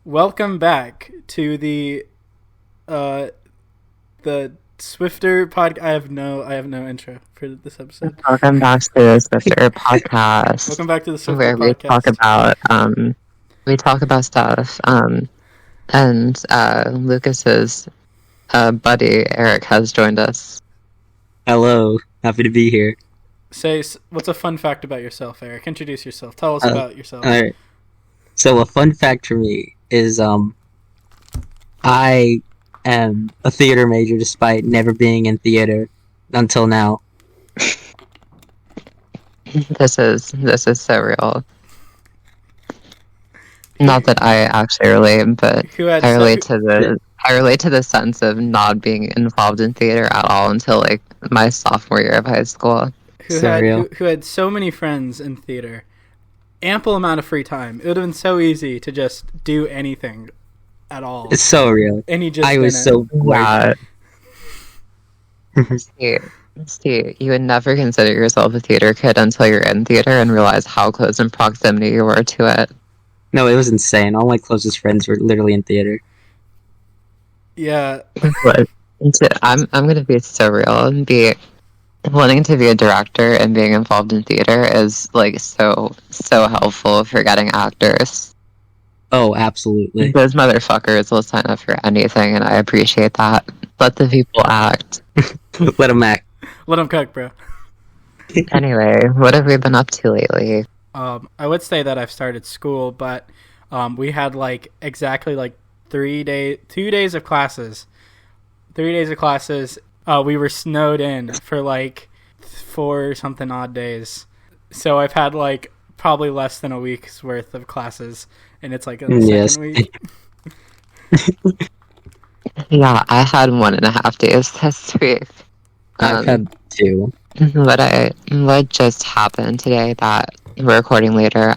welcome back to the Swifter podcast. I have no intro for this episode. Welcome back to the Swifter podcast. Welcome back to the Swifter where podcast. We talk about stuff. And Lucas's buddy Eric has joined us. Hello, happy to be here. What's a fun fact about yourself, Eric? Introduce yourself. Tell us about yourself. All right. So a fun fact for me is I am a theater major despite never being in theater until now. This is so real. Not that I actually relate, but I relate to the sense of not being involved in theater at all until like my sophomore year of high school. Who had so many friends in theater, ample amount of free time. It would have been so easy to just do anything at all. It's so real. And he just I was so bored. Steve, you would never consider yourself a theater kid until you're in theater and realize how close in proximity you were to it. No, it was insane. All my closest friends were literally in theater. Yeah. But I'm gonna be so real. Wanting to be a director and being involved in theater is like so helpful for getting actors. Oh, absolutely. Those motherfuckers will sign up for anything, and I appreciate that. Let the people act. Let them act. Let them cook, bro. Anyway, what have we been up to lately? I would say that I've started school, but we had exactly 2 days of classes. 3 days of classes. We were snowed in for 4 something odd days. So I've had probably less than a week's worth of classes, and it's in the second week. Yeah, I had 1.5 days this week. I've had 2. What just happened today that we're recording later,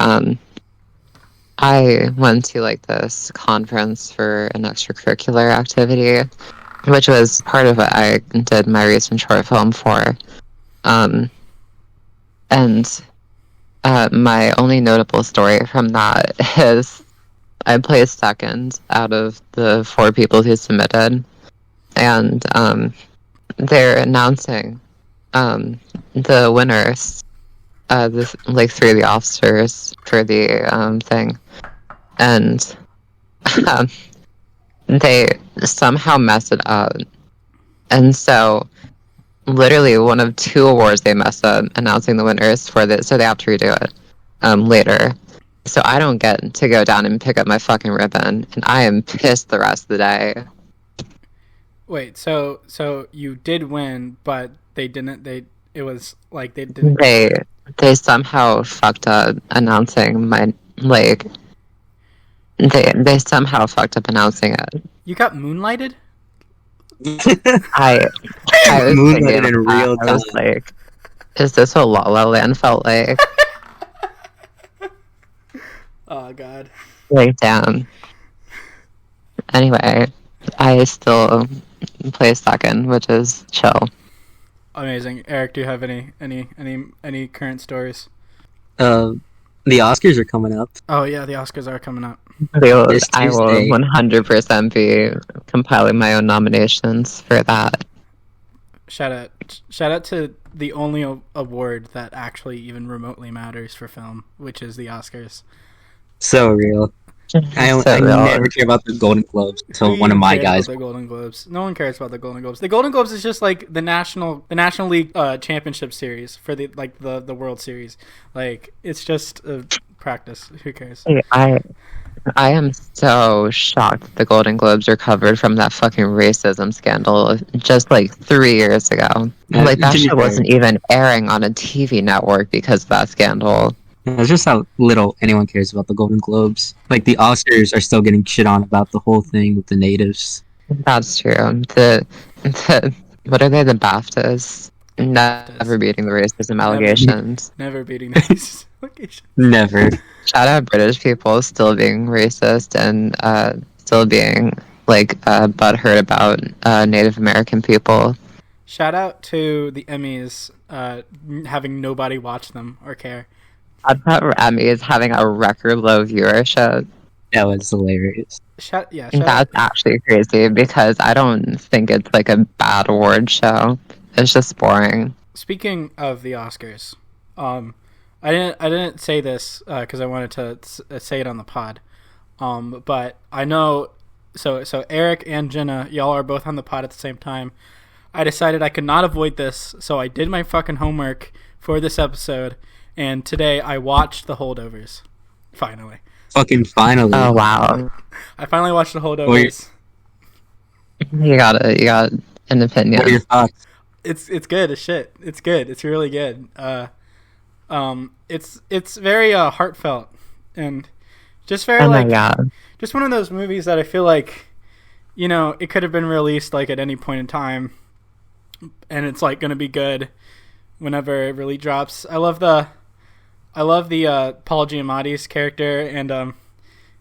I went to this conference for an extracurricular activity, which was part of what I did my recent short film for. And my only notable story from that is I placed second out of the 4 people who submitted, and they're announcing the winners, 3 of the officers for the thing, and they somehow messed it up, and so literally one of 2 awards they messed up announcing the winners for this, so they have to redo it later. So I don't get to go down and pick up my fucking ribbon, and I am pissed the rest of the day. Wait, so you did win, but they didn't. They didn't. They somehow fucked up announcing my They somehow fucked up announcing it. You got moonlighted? I was moonlighted in real time. I was like, is this what La La Land felt like? Oh god. Damn. Anyway, I still play second, which is chill. Amazing. Eric, do you have any current stories? The Oscars are coming up. Oh yeah, the Oscars are coming up. I will 100% be compiling my own nominations for that. Shout out to the only award that actually even remotely matters for film, which is the Oscars. So real. I never care about the Golden Globes until one of my guys. The Golden Globes. No one cares about the Golden Globes. The Golden Globes is just the National League Championship Series for the World Series. It's just a practice. Who cares? I am so shocked that the Golden Globes recovered from that fucking racism scandal just 3 years ago. That shit wasn't even airing on a TV network because of that scandal. That's just how little anyone cares about the Golden Globes. The Oscars are still getting shit on about the whole thing with the natives. That's true. The what are they? The BAFTAs? Never beating the racism allegations. Never beating the racism allegations. Never. Shout out British people still being racist and still being butthurt about Native American people. Shout out to the Emmys having nobody watch them or care. I thought Emmy is having a record low viewership. That was hilarious. Shout That's actually crazy because I don't think it's like a bad award show. It's just boring. Speaking of the Oscars, I didn't say this because I wanted to say it on the pod. But I know, so Eric and Jenna, y'all are both on the pod at the same time. I decided I could not avoid this, so I did my fucking homework for this episode, and today I watched The Holdovers. Finally. Fucking finally. Oh wow. I finally watched The Holdovers. You got an opinion. What are your thoughts? It's good as shit. It's good. It's really good. It's very heartfelt and just very just one of those movies that I feel like, you know, it could have been released like at any point in time, and it's like gonna be good whenever it really drops. I love the Paul Giamatti's character and oh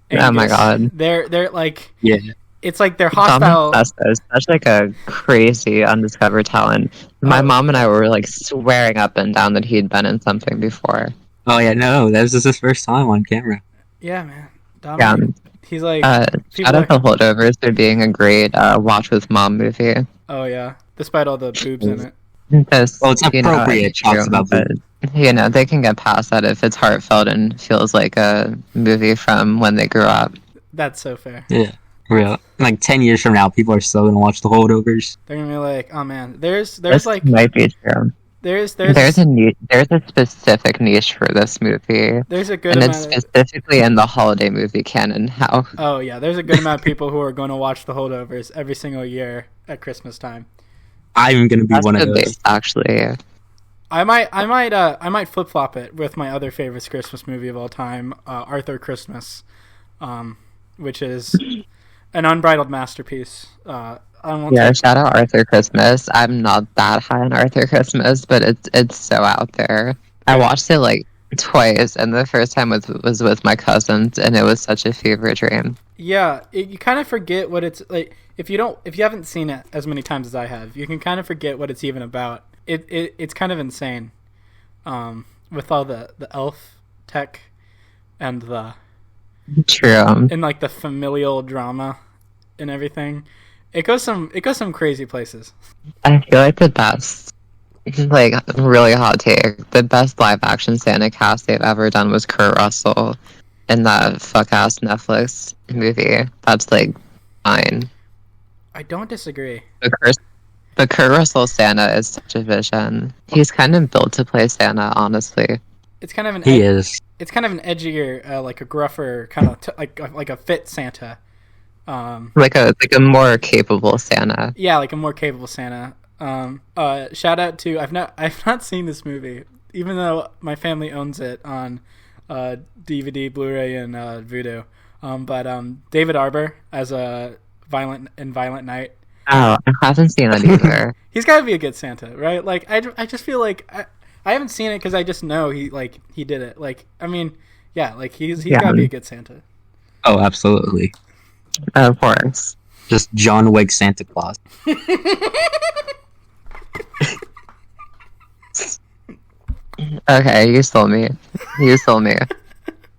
my god, they're like, yeah, it's like they're hostile. That's such like a crazy undiscovered talent. My mom and I were like swearing up and down that he'd been in something before. Oh yeah, no, that was just his first time on camera. Yeah, man. Dominic, he's like, shout out The Holdovers for being a great watch with mom movie. Oh yeah, despite all the boobs in it. Because, well, it's appropriate. Talks about boobs. You know, they can get past that if it's heartfelt and feels like a movie from when they grew up. That's so fair. Yeah, real. Like 10 years from now, people are still gonna watch The Holdovers. They're gonna be like, oh man, there's this like might be true. There's a specific niche for this movie. There's a good and amount it's specifically in the holiday movie canon now. Oh yeah, there's a good amount of people who are going to watch The Holdovers every single year at Christmas time. I'm gonna be one of those. Actually, I might flip flop it with my other favorite Christmas movie of all time, Arthur Christmas, which is an unbridled masterpiece. Shout out Arthur Christmas. I'm not that high on Arthur Christmas, but it's so out there. I watched it like twice, and the first time was with my cousins, and it was such a fever dream. Yeah, you kind of forget what it's like if you haven't seen it as many times as I have. You can kind of forget what it's even about. It's kind of insane, with all the elf tech and the and like the familial drama and everything. It goes some crazy places. I feel like the best, like really hot take, the best live action Santa cast they've ever done was Kurt Russell in that fuck ass Netflix movie. That's like fine. I don't disagree. But Kurt Russell Santa is such a vision. He's kind of built to play Santa, honestly. It's kind of an is. It's kind of an edgier, like a gruffer kind of like a fit Santa. Like a more capable Santa. Yeah, like a more capable Santa. Shout out to I've not seen this movie, even though my family owns it on DVD, Blu-ray, and Vudu. But David Arbor as a Violent Night. Oh, I haven't seen that either. He's got to be a good Santa, right? Like I just feel like I haven't seen it because I just know he did it. Like I mean, yeah, like he's got to be a good Santa. Oh, absolutely. Of course. Just John Wick Santa Claus. Okay, you sold me.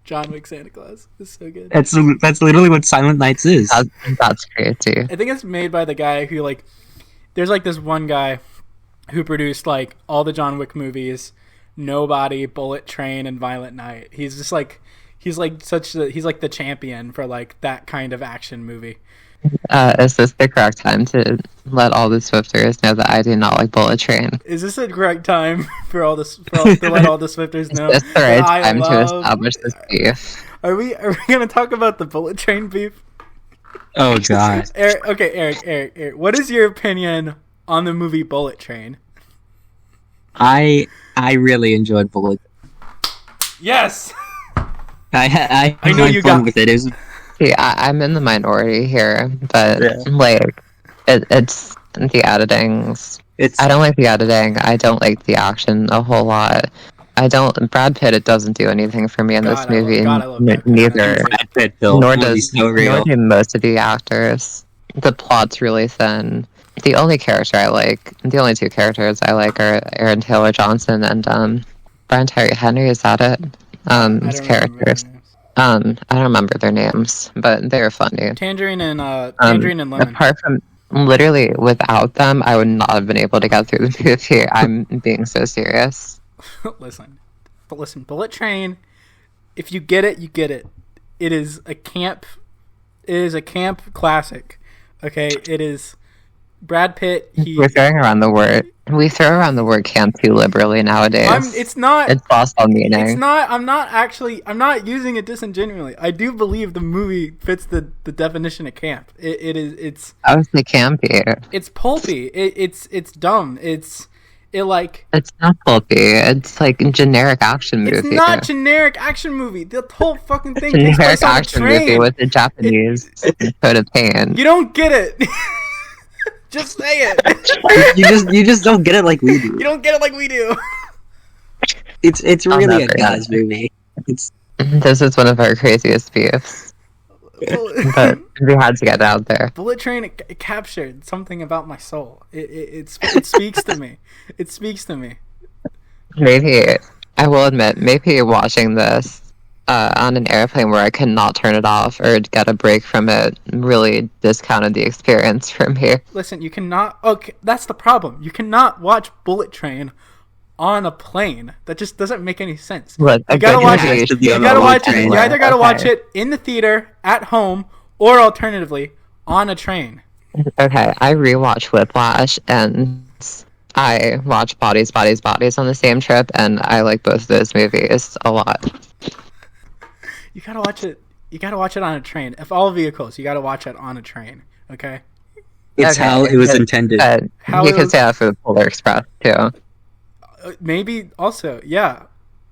John Wick Santa Claus is so good. That's literally what Silent Nights is. That's crazy. I think it's made by the guy who like. There's like this one guy who produced like all the John Wick movies, Nobody, Bullet Train, and Violent Night. He's just like. He's like the champion for like that kind of action movie. Is this the correct time to let all the Swifters know that I do not like Bullet Train? Is this the correct time to let all the Swifters know? Is this the right time to establish this beef? Are we gonna talk about the Bullet Train beef? Oh god. Eric, what is your opinion on the movie Bullet Train? I really enjoyed Bullet. Yes. I know you got with it. See, I'm in the minority here, but like it's the editings. I don't like the editing. I don't like the action a whole lot. Brad Pitt. It doesn't do anything for me in this movie. Neither. Brad Pitt, nor do most of the actors. The plot's really thin. The only two characters I like are Aaron Taylor Johnson and Brian Tyree Henry. Is that it? His characters. I don't remember their names, but they're funny. Tangerine and Lemon. Apart from literally without them, I would not have been able to get through the movie. I'm being so serious. Listen, Bullet Train. If you get it, you get it. It is a camp. It is a camp classic. Okay, it is. Brad Pitt. We're throwing around the word. We throw around the word camp too liberally nowadays. It's not. It's lost all meaning. It's not. I'm not using it disingenuously. I do believe the movie fits the definition of camp. It is. It's. I was the campy. It's pulpy. It's dumb. It's not pulpy. It's like a generic action movie. It's not generic action movie. The whole fucking thing generic takes place on a action train. movie with a Japanese coat of paint. You don't get it. Just say it. you just don't get it like we do. You don't get it like we do. It's really a guy's movie. This is one of our craziest beefs. But we had to get it out there. Bullet Train it captured something about my soul. It speaks to me. It speaks to me. Maybe, I will admit, maybe watching this on an airplane where I could not turn it off or get a break from it really discounted the experience for me. Listen, you cannot... Okay, that's the problem. You cannot watch Bullet Train on a plane. That just doesn't make any sense. Look, you either gotta watch it in the theater, at home, or alternatively, on a train. Okay, I rewatched Whiplash and I watched Bodies, Bodies, Bodies on the same trip, and I like both of those movies a lot. You gotta watch it. You gotta watch it on a train. If all vehicles, you gotta watch it on a train. Okay. It's how it was intended. You could say that for the Polar Express too. Maybe also, yeah,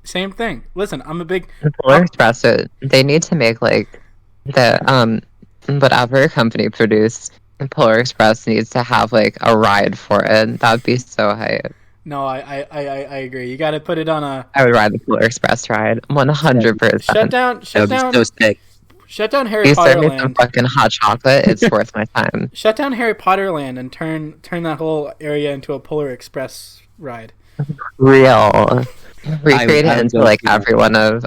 same thing. Listen, I'm a big the Polar Express. They need to make like the whatever company produced Polar Express needs to have like a ride for it. That'd be so hype. No, I agree. You got to put it on a. I would ride the Polar Express ride 100%. Shut down. So sick. Shut down Harry you Potter serve me Land. some fucking hot chocolate. It's worth my time. Shut down Harry Potter Land and turn that whole area into a Polar Express ride. Real. Recreate it into like every one of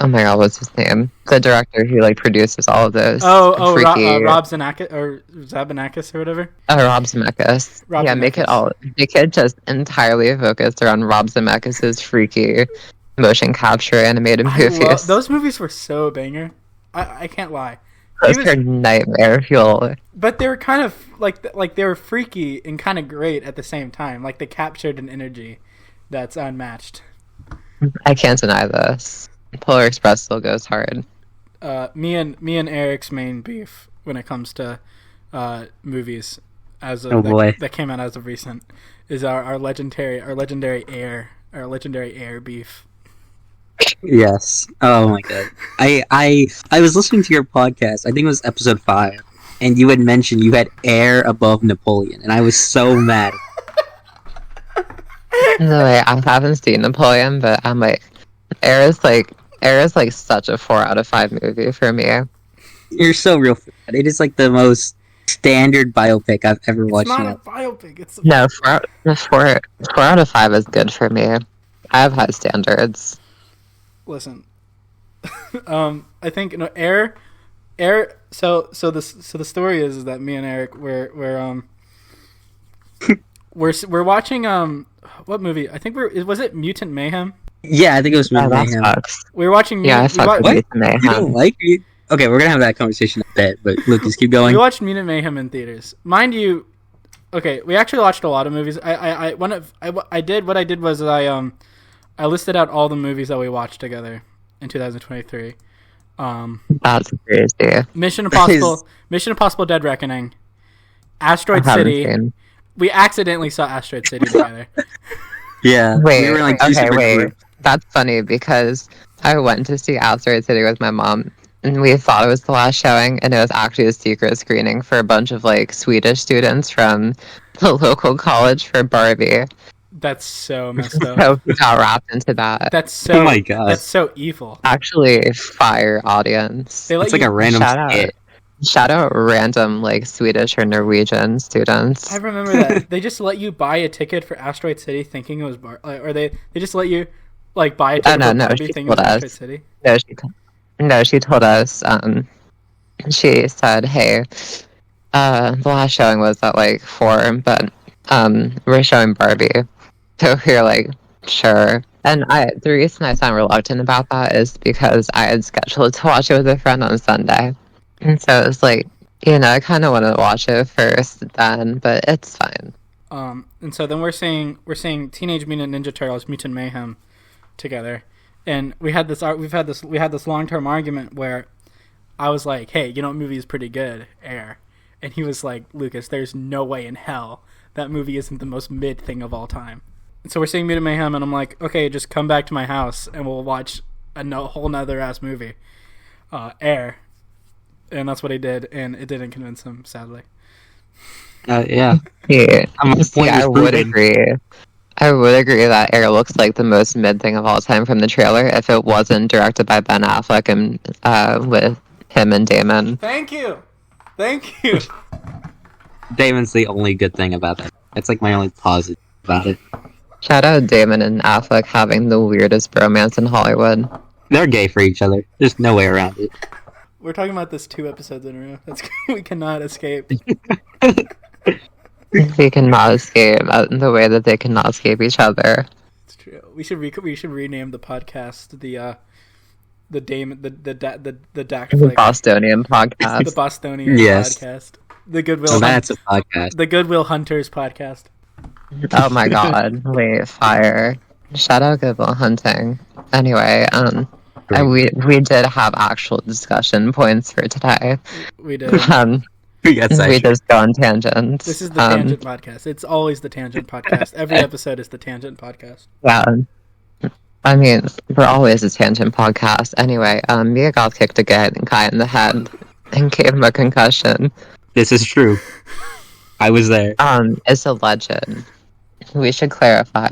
oh my god, what's his name? The director who like produces all of those. Freaky... Rob Zemeckis or Zemeckis or whatever. Rob Zemeckis. Yeah, make it just entirely focused around Rob Zemeckis' freaky motion capture animated movies. Those movies were so banger. I can't lie. Those are nightmare fuel. But they were kind of like they were freaky and kind of great at the same time. Like they captured an energy that's unmatched. I can't deny this. Polar Express still goes hard. Me and Eric's main beef when it comes to movies that came out as of recent is our legendary Air beef. Yes. Oh my god. I was listening to your podcast. I think it was episode 5, and you had mentioned you had Air above Napoleon, and I was so mad. No way, I haven't seen Napoleon, but I'm like, Air is like such a 4 out of 5 movie for me. You're so real for that. It is like the most standard biopic I've ever watched. It's not a biopic. It's no 4 out of 5 is good for me. I have high standards. Listen, I think Air. So the story is that me and Eric we're watching what movie? I think was it Mutant Mayhem? Yeah, I think it was Mutant Mayhem. We were watching. Yeah, I fucked with Mutant Mayhem. You don't like it? Okay, we're gonna have that conversation in a bit, but Lucas, keep going. We watched Mutant Mayhem in theaters, mind you. Okay, we actually watched a lot of movies. I listed out all the movies that we watched together in 2023. That's crazy. Mission Impossible: Dead Reckoning, Asteroid City. We accidentally saw Asteroid City together. Yeah. Wait. That's funny because I went to see Asteroid City with my mom, and we thought it was the last showing, and it was actually a secret screening for a bunch of like Swedish students from the local college for Barbie. That's so messed up. So we got wrapped into that. That's so. Oh my god. That's so evil. Actually, fire audience. It's like a random shout out random like Swedish or Norwegian students. I remember that they just let you buy a ticket for Asteroid City, thinking it was or they just let you like buy a ticket for Barbie, thinking it was Asteroid City. No, she told us, she said, hey, the last showing was at like 4, but we're showing Barbie. So we're like, sure. And the reason I sound reluctant about that is because I had scheduled to watch it with a friend on Sunday. And so it was like, I kind of want to watch it first then, but it's fine. And so then we're saying Teenage Mutant Ninja Turtles Mutant Mayhem together. And we had this long-term argument where I was like, hey, you know what movie is pretty good? Air. And he was like, Lucas, there's no way in hell that movie isn't the most mid thing of all time. And so we're seeing Mutant Mayhem, and I'm like, okay, just come back to my house, and we'll watch a whole nother ass movie. Air. And that's what he did, and it didn't convince him, sadly. Yeah. I would agree. I would agree that Air looks like the most mid thing of all time from the trailer if it wasn't directed by Ben Affleck and with him and Damon. Thank you. Damon's the only good thing about it. It's like my only positive about it. Shout out Damon and Affleck having the weirdest bromance in Hollywood. They're gay for each other. There's no way around it. We're talking about this 2 episodes in a row. We cannot escape. We cannot escape the way that they cannot escape each other. It's true. We should rename the podcast the Bostonian podcast. The Bostonian podcast. The Goodwill. That's a podcast. The Goodwill Hunters podcast. Oh my god! Wait, fire! Shout out Goodwill Hunting. Anyway, we did have actual discussion points for today. We did. We just go on tangents. This is the Tangent Podcast. It's always the Tangent Podcast. Every episode is the Tangent Podcast. Yeah. I mean, we're always a Tangent Podcast. Anyway, Mia Goth kicked a guy in the head and gave him a concussion. This is true. I was there. It's alleged. We should clarify.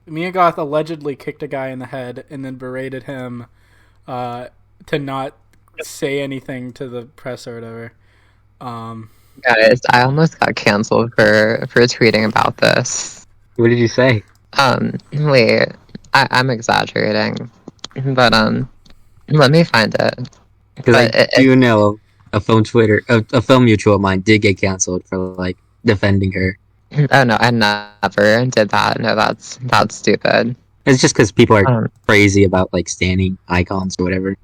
Mia Goth allegedly kicked a guy in the head and then berated him to not say anything to the press or whatever. Guys, I almost got canceled for tweeting about this. What did you say? Wait, I'm exaggerating, but let me find it. Because I do know a film mutual of mine did get canceled for like defending her. Oh no, I never did that. No, that's stupid. It's just because people are crazy about like standing icons or whatever.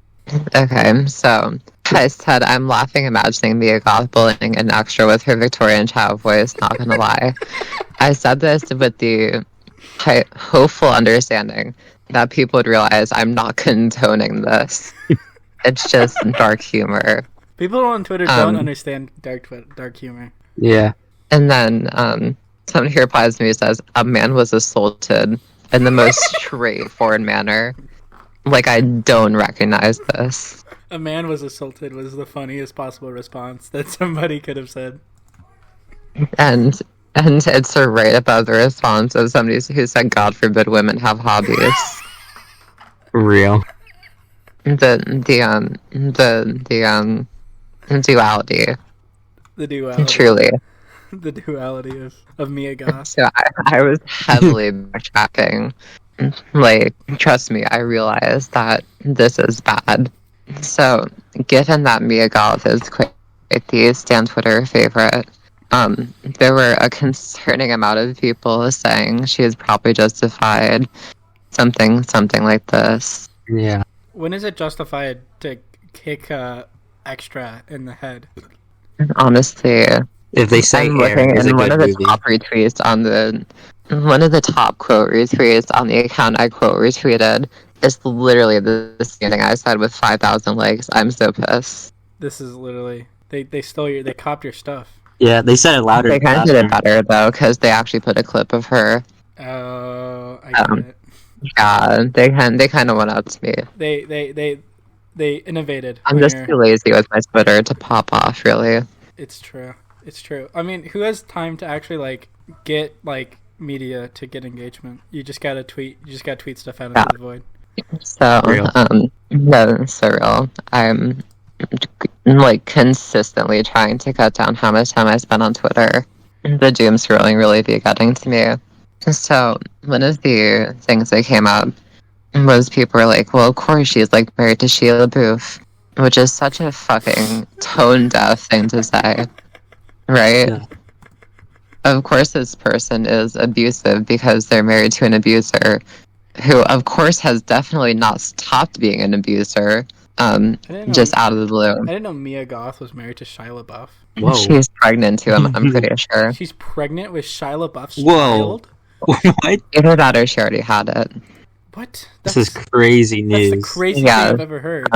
Okay, so I said I'm laughing imagining Mia Goth bullying an extra with her Victorian child voice, not gonna lie. I said this with the hopeful understanding that people would realize I'm not condoning this. It's just dark humor. People on Twitter don't understand dark humor. Yeah. And then somebody replies to me and says, a man was assaulted in the most straightforward manner. Like, I don't recognize this. A man was assaulted was the funniest possible response that somebody could have said. And it's right above the response of somebody who said, God forbid women have hobbies. Real. The duality. The duality. Truly. The duality of Mia Goth. So I was heavily backtracking. Like, trust me, I realized that this is bad. So, given that Mia Goth is quite the Stan Twitter favorite, there were a concerning amount of people saying she is probably justified something like this. Yeah. When is it justified to kick extra in the head? Honestly, if they say I'm looking in one of the top retweets on one of the top quote retweets on the account I quote retweeted is literally the standing I said with 5,000 likes. I'm so pissed. This is literally they copped your stuff. Yeah, they said it louder. They kind of did it better though, because they actually put a clip of her. Oh, I get it. Yeah, they kind of went up to me. They innovated. I'm just too lazy with my Twitter to pop off. Really. It's true. I mean, who has time to actually get media to get engagement? You just gotta tweet. You just gotta tweet stuff out into the void. So, no, surreal. I'm consistently trying to cut down how much time I spend on Twitter. The doom scrolling really be getting to me. So, one of the things that came up most people are like, well, of course she's like married to Sheila Booth, which is such a fucking tone deaf thing to say, right? Yeah. Of course this person is abusive because they're married to an abuser who, of course, has definitely not stopped being an abuser, just out of the blue. I didn't know Mia Goth was married to Shia LaBeouf. Whoa. She's pregnant too, I'm pretty sure. She's pregnant with Shia LaBeouf's Whoa. child? What? Either that or she already had it. What? This is crazy news. That's the craziest thing I've ever heard.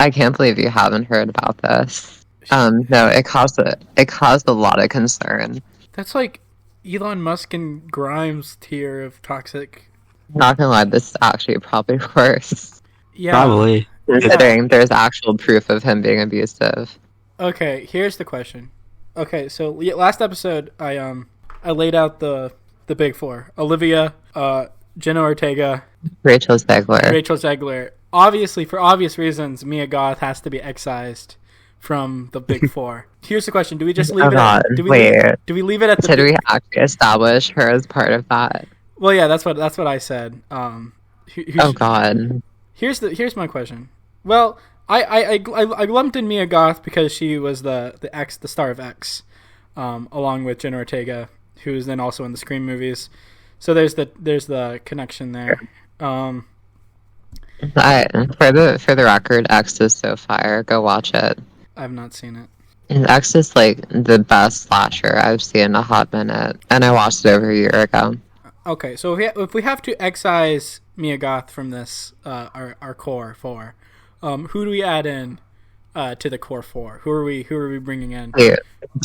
I can't believe you haven't heard about this. No, it caused a lot of concern. That's like Elon Musk and Grimes tier of toxic. Not gonna lie, this is actually probably worse. Yeah. Probably. Considering there's actual proof of him being abusive. Okay, here's the question. Okay, so last episode I laid out the big four: Olivia, Jenna Ortega, Rachel Zegler. Obviously, for obvious reasons, Mia Goth has to be excised from the big four. Here's the question: do we just leave do we leave it at the? Did we actually establish her as part of that? Well, yeah, that's what I said. Oh God. Here's my question. Well, I lumped in Mia Goth because she was the star of X, along with Jenna Ortega, who is then also in the Scream movies. So there's the connection there. For the record, X is so fire. Go watch it. I've not seen it. X is like the best slasher I've seen in a hot minute, and I watched it over a year ago. Okay, so if we have to excise Mia Goth from this, our core four, who do we add in to the core four? Who are we bringing in? Do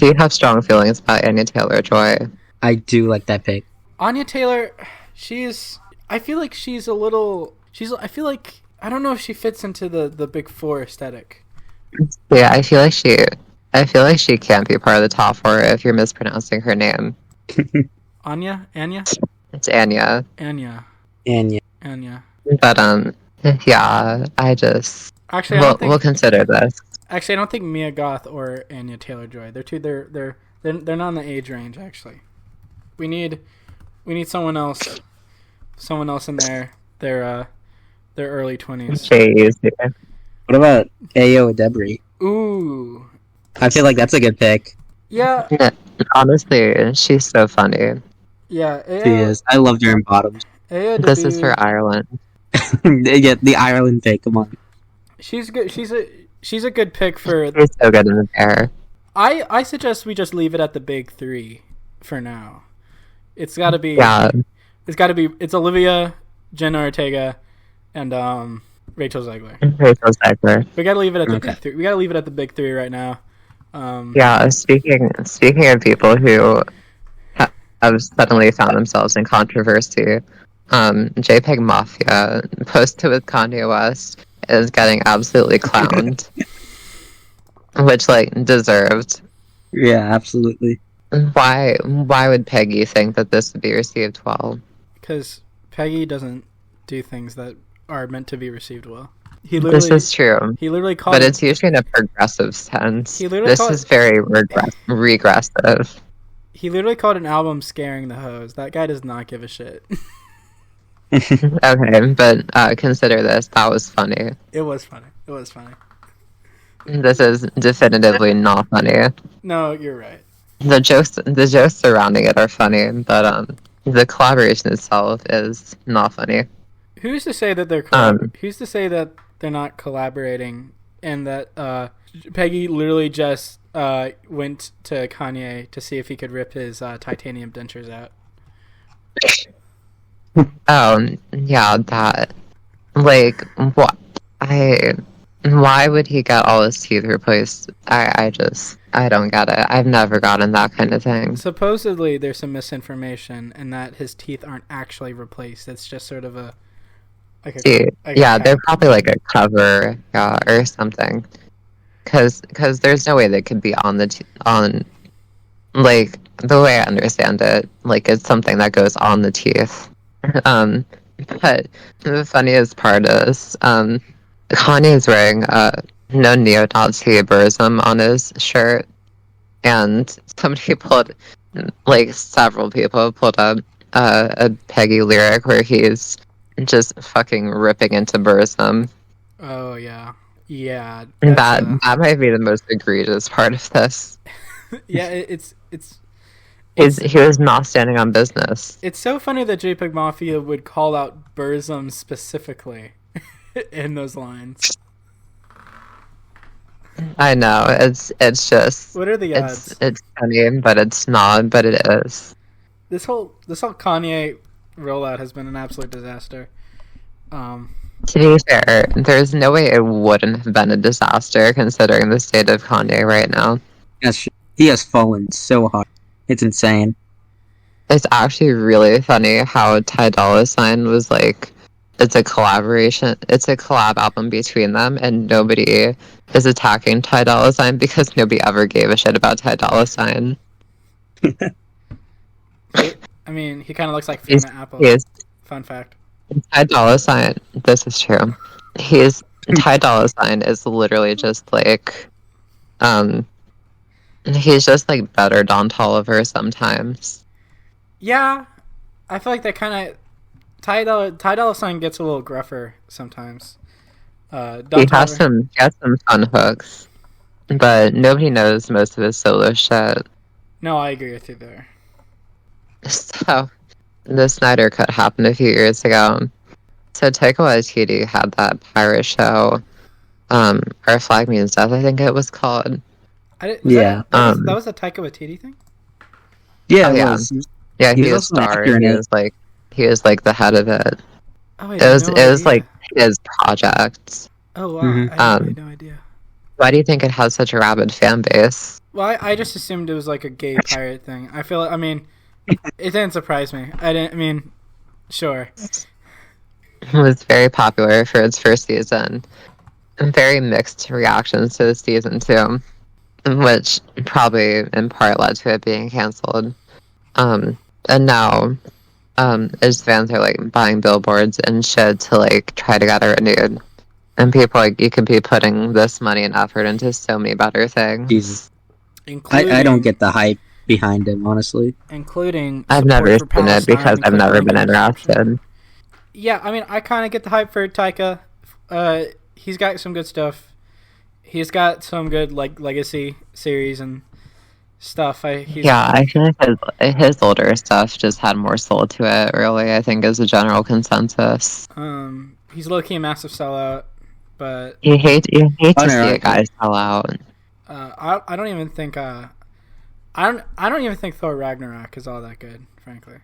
you have strong feelings about Anya Taylor-Joy? I do like that pick. Anya Taylor, I feel like I feel like I don't know if she fits into the big four aesthetic. Yeah, I feel like she can't be part of the top four if you're mispronouncing her name. Anya? It's Anya. Anya. But yeah, Actually, we'll consider this. Actually, I don't think Mia Goth or Anya Taylor-Joy. They're not in the age range. Actually, we need someone else in their early 20s. Jeez. What about Ayo Debris? Ooh, I feel like that's a good pick. yeah. Honestly, she's so funny. Yeah, She is. I loved her in Bottoms. This is her Ireland. Yeah, the Ireland pick. Come on. She's good. She's a good pick for. She's so good in the pair. I suggest we just leave it at the big three for now. It's got to be. Yeah. It's Olivia, Jenna Ortega, and Rachel Zegler. We got to leave it at the big three. We got to leave it at the big three right now. Yeah. Speaking of people who have suddenly found themselves in controversy, Jpegmafia posted with Kanye West is getting absolutely clowned, which deserved. Yeah, absolutely. Why would Peggy think that this would be received well? Because Peggy doesn't do things that are meant to be received well. This is true. He literally called. But it's usually in a progressive sense. This is very regressive. He literally called an album "Scaring the Hoes." That guy does not give a shit. Okay, but consider this. That was funny. It was funny. This is definitively not funny. No, you're right. The jokes surrounding it are funny, but the collaboration itself is not funny. Who's to say that who's to say that they're not collaborating and that Peggy literally just went to Kanye to see if he could rip his titanium dentures out? Yeah, that. What? Why would he get all his teeth replaced? I don't get it. I've never gotten that kind of thing. Supposedly, there's some misinformation and that his teeth aren't actually replaced. It's just sort of they're probably like a cover or something. Because there's no way they could be on the the way I understand it, it's something that goes on the teeth. But the funniest part is Kanye's wearing no neo-Nazi burzum on his shirt, and several people pulled up a Peggy lyric where he's just fucking ripping into Burzum. Oh yeah, yeah. That might be the most egregious part of this. Yeah, He was not standing on business. It's so funny that Jpegmafia would call out Burzum specifically in those lines. I know, it's just... What are the odds? It's funny, but it's not, but it is. This whole Kanye rollout has been an absolute disaster. To be fair, there's no way it wouldn't have been a disaster considering the state of Kanye right now. Yes, he has fallen so hard. It's insane. It's actually really funny how Ty Dolla $ign was like, it's a collaboration, it's a collab album between them, and nobody is attacking Ty Dolla $ign because nobody ever gave a shit about Ty Dolla $ign. I mean, he kind of looks like Fiona Apple. Fun fact. Ty Dolla $ign, this is true. Ty Dolla $ign is literally just like, he's just like better Don Toliver sometimes. Yeah, I feel like that kind of Ty Dolla $ign gets a little gruffer sometimes. He has some fun hooks, but nobody knows most of his solo shit. No, I agree with you there. So, the Snyder Cut happened a few years ago. So Taika Waititi had that pirate show, Our Flag Means Death, I think it was called. That was a Taika Waititi thing? Yeah, Yeah, he was star. He was like the head of it. Oh, it was like his project. Oh wow, I had no idea. Why do you think it has such a rabid fan base? Well, I just assumed it was like a gay pirate thing. I mean, it didn't surprise me. Sure. It was very popular for its first season. And very mixed reactions to the season too, which probably in part led to it being canceled. And now, his fans are like buying billboards and shit to like try to get it renewed. And people like, you could be putting this money and effort into so many better things. Jesus. I don't get the hype behind him, honestly. Including I've never seen it because I've never been interested. Yeah, I mean, I kind of get the hype for Taika. He's got some good stuff. He's got some good like legacy series and stuff. I feel like his older stuff just had more soul to it. Really, I think is a general consensus. He's low key a massive sellout, but you hate to see a guy sell out. I don't even think I don't even think Thor Ragnarok is all that good, frankly.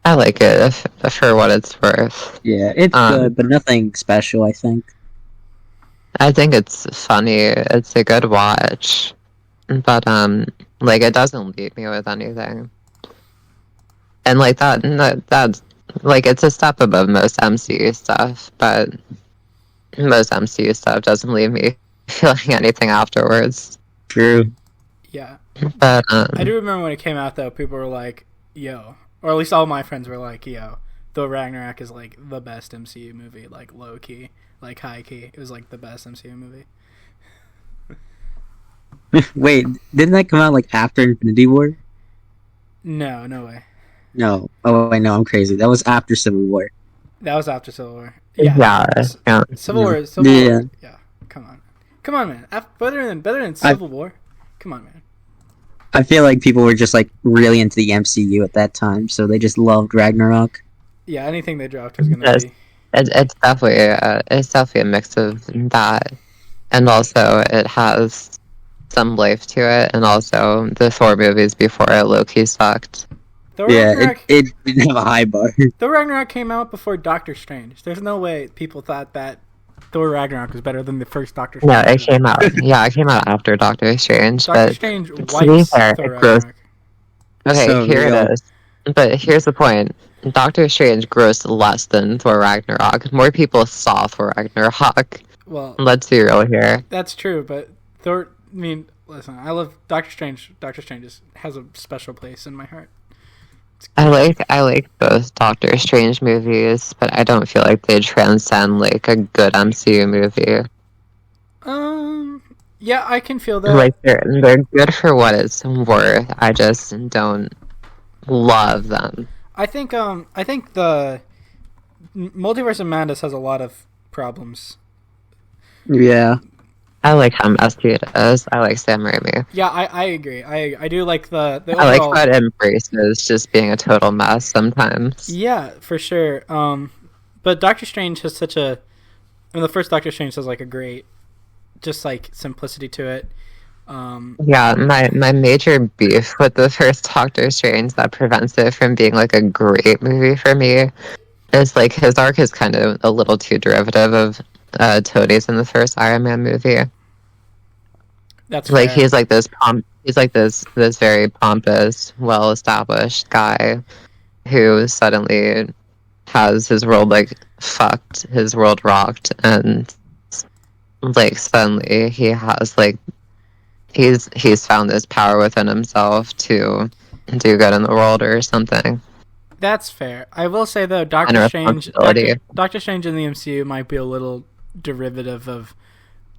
I like it for what it's worth. Yeah, it's good, but nothing special, I think. I think it's funny. It's a good watch. But, like, it doesn't leave me with anything. And, like, that's, like, it's a step above most MCU stuff, but most MCU stuff doesn't leave me feeling anything afterwards. True. Yeah. But, I do remember when it came out, though, people were like, yo, or at least all my friends were like, yo, Thor Ragnarok is, like, the best MCU movie, like, low-key, like, high-key. It was, like, the best MCU movie. Wait, didn't that come out, like, after Infinity War? No way. No. Oh, I know, I'm crazy. That was after Civil War. That was after Civil War. Yeah. Civil War. Yeah. Come on, man. Better than Civil War. Come on, man. I feel like people were just like really into the MCU at that time, so they just loved Ragnarok. Yeah, anything they dropped was gonna be. It's definitely a mix of that, and also it has some life to it, and also the Thor movies before it low-key sucked. It didn't have a high bar. Thor Ragnarok came out before Doctor Strange. There's no way people thought that Thor Ragnarok was better than the first Doctor Strange. No, it came out. Yeah, it came out after Doctor Strange. Doctor Strange wipes Thor Ragnarok. Okay, so here it is. But here's the point. Doctor Strange grossed less than Thor Ragnarok. More people saw Thor Ragnarok. Well, let's be real here. That's true, but Thor. I mean, listen, I love Doctor Strange. Doctor Strange has a special place in my heart. I like both Doctor Strange movies, but I don't feel like they transcend like a good MCU movie. Yeah, I can feel that. Like they're good for what it's worth. I just don't love them. I think the Multiverse of Madness has a lot of problems. Yeah. I like how messy it is. I like Sam Raimi. Yeah, I agree. I do like the I like overall... how it embraces just being a total mess sometimes. Yeah, for sure. But Doctor Strange has such a... I mean, the first Doctor Strange has, like, a great, just, like, simplicity to it. Yeah, my major beef with the first Doctor Strange that prevents it from being, like, a great movie for me is, like, his arc is kind of a little too derivative of Tony's in the first Iron Man movie. That's like fair. he's like this very pompous, well established guy who suddenly has his world like fucked, his world rocked, and like suddenly he has like he's found this power within himself to do good in the world or something. That's fair. I will say though, And Doctor Strange in the MCU might be a little derivative of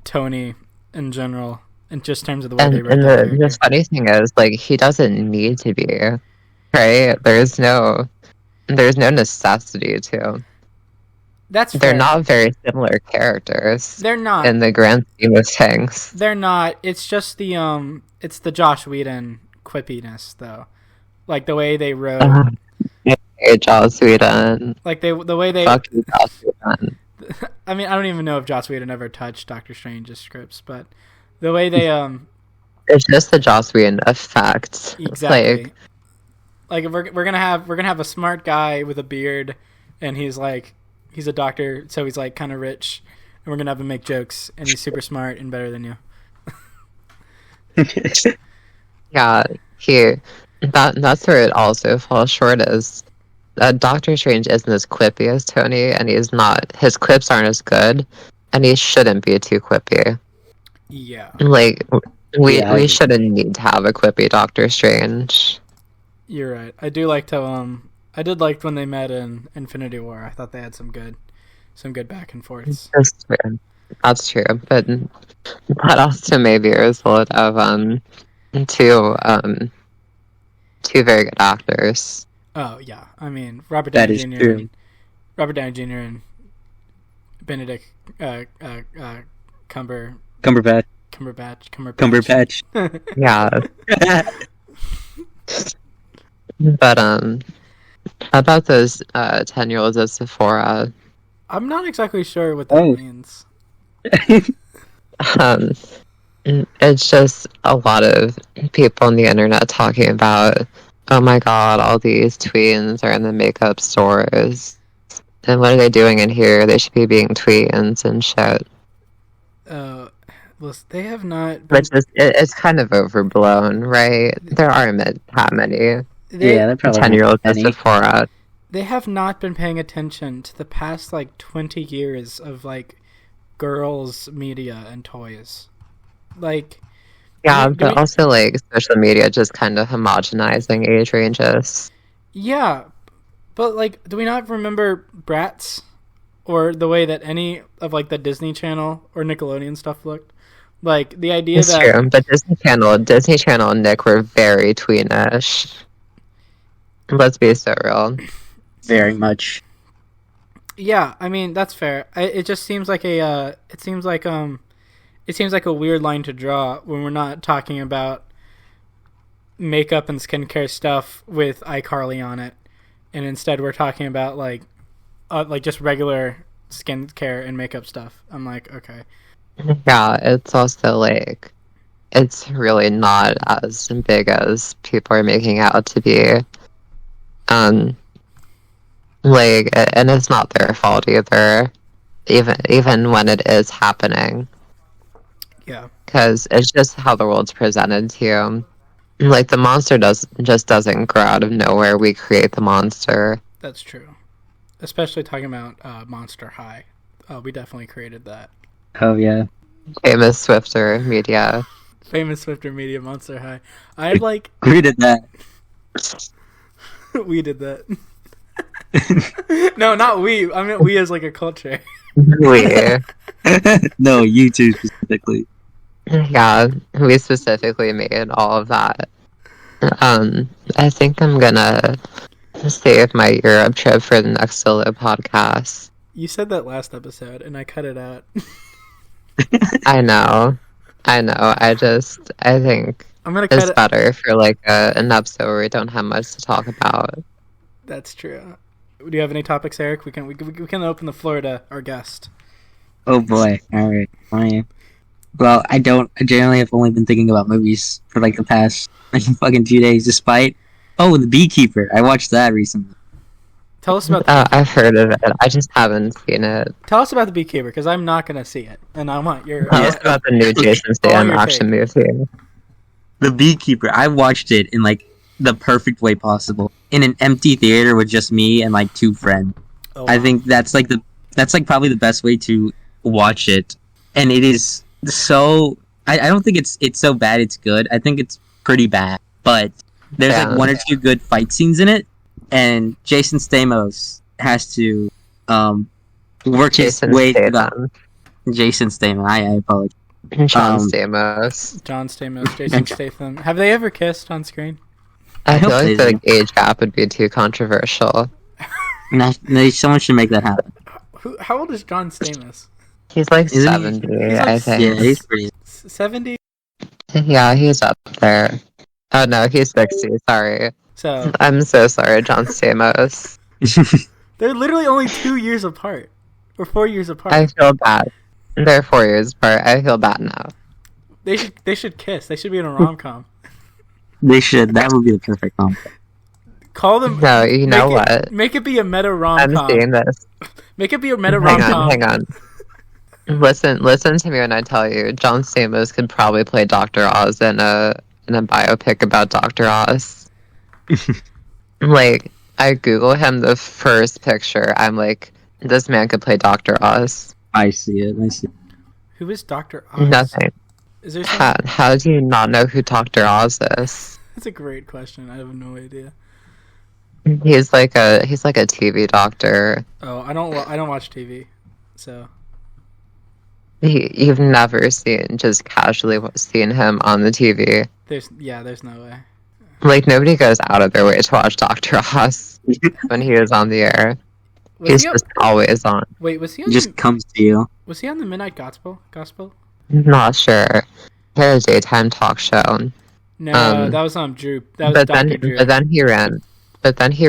Tony in general, in just terms of the way they wrote And that the funny thing is, like, he doesn't need to be, right? There's no necessity to. That's fair. They're not very similar characters. They're not. In the grand scheme of things. They're not. It's just it's the Joss Whedon quippiness though, like the way they wrote. Hey, Joss Whedon. Like the way they. Fuck you, Joss Whedon. I mean, I don't even know if Joss Whedon ever touched Doctor Strange's scripts, but the way they It's just the Joss Whedon effect. Exactly. Like we're gonna have a smart guy with a beard, and he's a doctor, so he's like kind of rich, and we're gonna have him make jokes, and he's super smart and better than you. Yeah, that's where it also falls short is. Doctor Strange isn't as quippy as Tony, and he's not. His quips aren't as good, and he shouldn't be too quippy. Yeah. Like we shouldn't need to have a quippy Doctor Strange. You're right. I do like to I did like when they met in Infinity War. I thought they had some good back and forths. That's true. But that also may be a result of two very good actors. Oh yeah, I mean Robert Downey Jr. and Benedict Cumberbatch. Yeah. But about those 10-year-olds at Sephora. I'm not exactly sure what that means. It's just a lot of people on the internet talking about, oh my god, all these tweens are in the makeup stores. And what are they doing in here? They should be being tweens and shit. Well, they have not... It's kind of overblown, right? There aren't that many 10-year-olds at Sephora. They have not been paying attention to the past, 20 years of, girls' media and toys. Also, social media just kind of homogenizing age ranges. Yeah, but, do we not remember Bratz? Or the way that any of, the Disney Channel or Nickelodeon stuff looked? The idea it's that... true, but Disney Channel and Nick were very tweenish. Let's be so real. Very much. Yeah, I mean, that's fair. It just seems like a weird line to draw when we're not talking about makeup and skincare stuff with iCarly on it, and instead we're talking about just regular skincare and makeup stuff. I'm like, okay. Yeah, it's also it's really not as big as people are making out to be. And it's not their fault either, even when it is happening. Yeah. Because it's just how the world's presented to you. The monster doesn't grow out of nowhere. We create the monster. That's true. Especially talking about Monster High. We definitely created that. Oh, yeah. Famous Swifter Media, Monster High. I We did that. We did that. No, not we. I meant we as a culture. We. No, you two specifically. Yeah, we specifically made all of that. I think I'm gonna save my Europe trip for the next solo podcast. You said that last episode, and I cut it out. I know. I think I'm gonna cut it's it. better for like an episode where we don't have much to talk about. That's true. Do you have any topics, Eric? We can open the floor to our guest. Oh boy! All right, fine. Well, I generally have only been thinking about movies for like the past fucking 2 days. Despite The Beekeeper, I watched that recently. Tell us about. I've heard of it. I just haven't seen it. Tell us about The Beekeeper, because I'm not gonna see it, and I want your. Tell us about the new Jason Statham action movie. The Beekeeper. I watched it in like the perfect way possible, in an empty theater with just me and like 2 friends. Oh, wow. I think that's probably the best way to watch it, and it is so. I don't think it's so bad. It's good. I think it's pretty bad, but there's like 1 or 2 good fight scenes in it, and Jason Stamos has to work his way through the. Jason Statham. I apologize. John Stamos. Jason Statham. Have they ever kissed on screen? I feel like the age gap would be too controversial. No, someone should make that happen. How old is John Stamos? He's like 70, I think. Yeah, he's pretty. 70? Yeah, he's up there. Oh no, he's 60, sorry. So I'm so sorry, John Stamos. they're literally only 2 years apart. Or 4 years apart. I feel bad. They're 4 years apart. I feel bad now. They should kiss. They should be in a rom-com. They should. That would be the perfect rom-com. Call them. No, you know what? Make it be a meta rom-com. I'm seeing this. Make it be a meta rom-com. Hang on. Listen to me when I tell you. John Stamos could probably play Dr. Oz in a biopic about Dr. Oz. Like, I Google him the first picture. I'm like, this man could play Dr. Oz. I see it. Who is Dr. Oz? Nothing. Is there how do you not know who Dr. Oz is? That's a great question. I have no idea. He's like a TV doctor. Oh, I don't watch TV, so. You've never just casually seen him on the TV. There's no way. Like, nobody goes out of their way to watch Dr. Oz when he is on the air. He's just always on. Wait, was he on? Just comes to you. Was he on the Midnight Gospel? Not sure. He had a daytime talk show. No, that was on Drew. That was Dr. Drew. But then he ran. He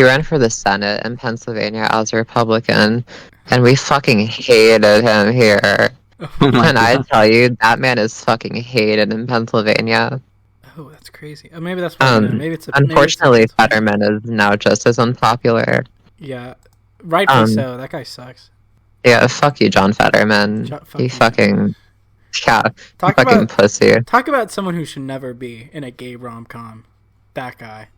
ran for the Senate in Pennsylvania as a Republican, and we fucking hated him here. Oh my And I God. tell you, that man is fucking hated in Pennsylvania. Oh, that's crazy. Oh, maybe that's why. Unfortunately, Fetterman is now just as unpopular. Yeah, rightfully so. That guy sucks. Yeah, fuck you, John Fetterman. He fucking... Yeah, fucking pussy. Talk about someone who should never be in a gay rom-com. That guy.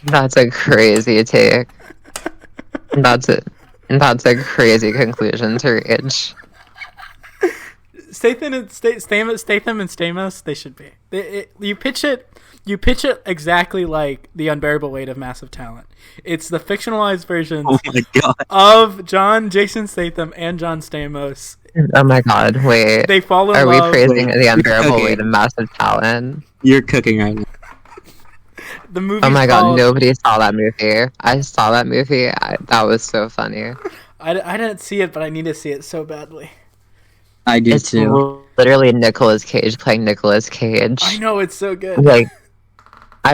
That's a crazy take. That's a crazy conclusion to reach. Statham and Stamos, they should be. You pitch it exactly like The Unbearable Weight of Massive Talent. It's the fictionalized versions Oh my God. of Jason Statham and John Stamos. Oh my God! Wait, They fall in are love. we praising The Unbearable Okay. Weight of Massive Talent? You're cooking right now. The movie. Oh my God! Nobody saw that movie. I saw that movie. That was so funny. I didn't see it, but I need to see it so badly. I do It's too. literally Nicolas Cage playing Nicolas Cage. I know, it's so good. Like, I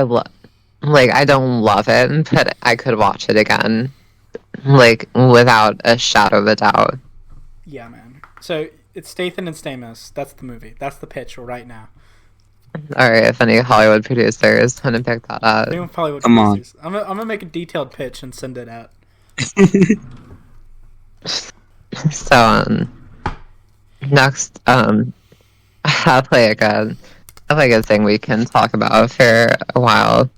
don't love it, but I could watch it again, like, without a shadow of a doubt. Yeah, man. So it's Statham and Stamos. That's the movie. That's the pitch right now. Alright, if any Hollywood producers want to pick that up. Anyone probably would. Come on. I'm gonna make a detailed pitch and send it out. So, next, I have like a thing we can talk about for a while.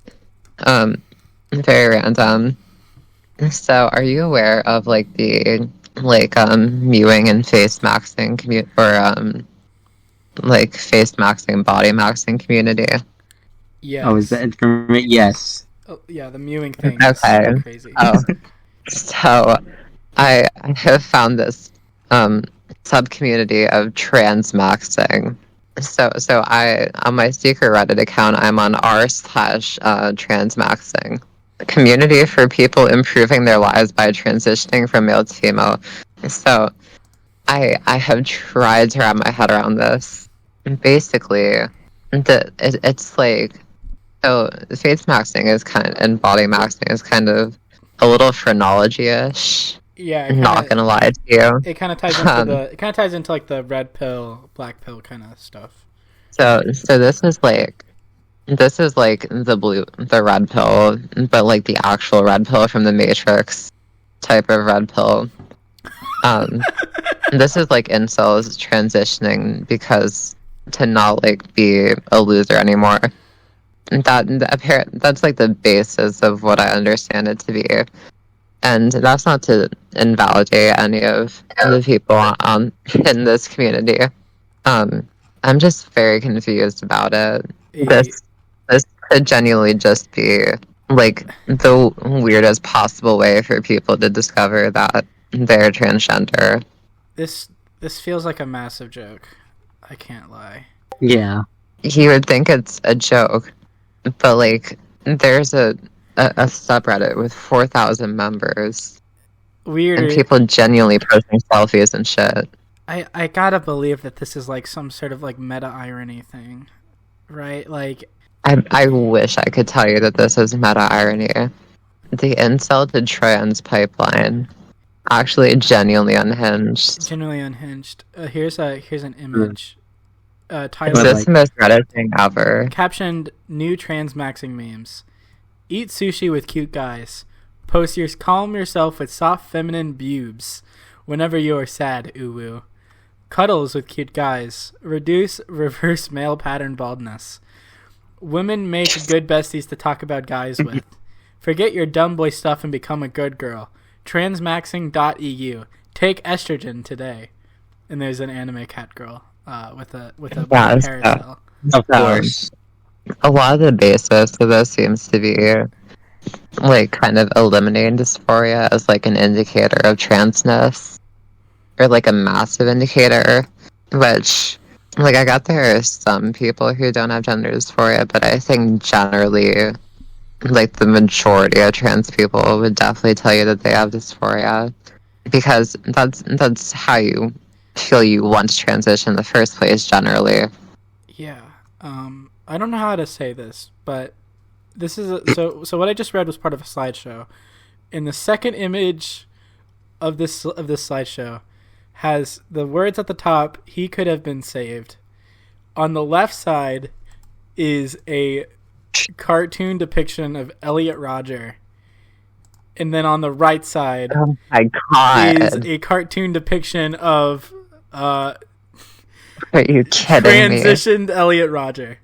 Very random. So, are you aware of like the mewing and face maxing like face maxing, body maxing community? Yeah. Oh, is that information? Yes. Oh, yeah, the mewing thing. Okay. Is crazy. Oh, so I have found this sub community of transmaxxing. So I on my secret Reddit account, I'm on r/transmaxxing, a community for people improving their lives by transitioning from male to female. So I have tried to wrap my head around this. Basically, it's like, so face maxing is kind of, and body maxing is kind of a little phrenology-ish. Yeah, Not gonna lie to you. It kind of ties into like the red pill, black pill kind of stuff. So this is like the red pill, but like the actual red pill from the Matrix type of red pill. This is like incels transitioning because to not like be a loser anymore. That's like the basis of what I understand it to be. And that's not to invalidate any of the people in this community. I'm just very confused about it. This could genuinely just be like the weirdest possible way for people to discover that they're transgender. This feels like a massive joke. I can't lie. Yeah. You would think it's a joke, but like there's a subreddit with 4,000 members. Weird. And people genuinely posting selfies and shit. I gotta believe that this is like some sort of like meta irony thing, right? Like, I wish I could tell you that this is meta irony. The incel to trans pipeline actually genuinely unhinged. Genuinely unhinged. Here's an image. Is this the most Reddit thing ever? Captioned new Transmaxxing memes. Eat sushi with cute guys. Calm yourself with soft feminine bubes whenever you are sad, uwu. Cuddles with cute guys. Reverse male pattern baldness. Women make good besties to talk about guys with. Forget your dumb boy stuff and become a good girl. Transmaxxing.eu. Take estrogen today. And there's an anime cat girl with a hairstyle. Of course. A lot of the basis of this seems to be like kind of eliminating dysphoria as like an indicator of transness, or like a massive indicator, which like I got there are some people who don't have gender dysphoria, but I think generally like the majority of trans people would definitely tell you that they have dysphoria, because that's how you feel you want to transition in the first place generally. Yeah. I don't know how to say this, but this is so what I just read was part of a slideshow. In the second image of this slideshow has the words at the top, "He could have been saved." On the left side is a cartoon depiction of Elliot Rodger. And then on the right side is a cartoon depiction of Are you kidding me? Transitioned Elliot Rodger.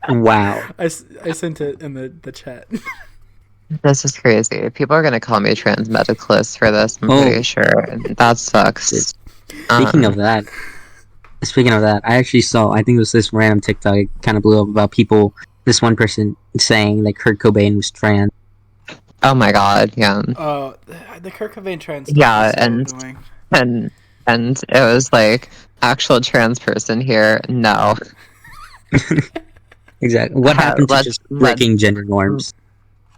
Wow. I sent it in the chat. This is crazy. People are going to call me trans medicalist for this, I'm pretty sure. That sucks. Speaking of that, I actually saw, I think it was this random TikTok, it kind of blew up about this one person saying that Kurt Cobain was trans. Oh my god, yeah. Oh, the Kurt Cobain trans. Yeah, so and it was like, actual trans person here, no. Exactly. What happened to just breaking gender norms?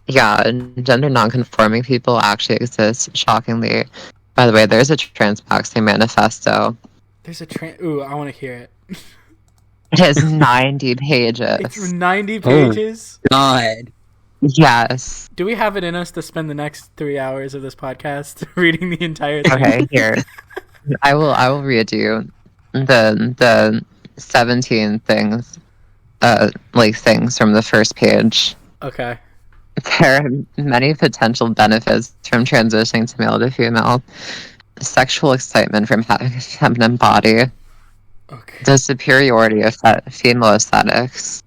Yeah, gender non-conforming people actually exist, shockingly. By the way, there's a Transmaxxing manifesto. There's Ooh, I want to hear it. It has 90 pages. It's 90 pages? Oh, God. Yes. Do we have it in us to spend the next 3 hours of this podcast reading the entire thing? Okay, here. I will read you the 17 things, things from the first page. Okay. There are many potential benefits from transitioning to male to female. Sexual excitement from having a feminine body. Okay. The superiority of female aesthetics.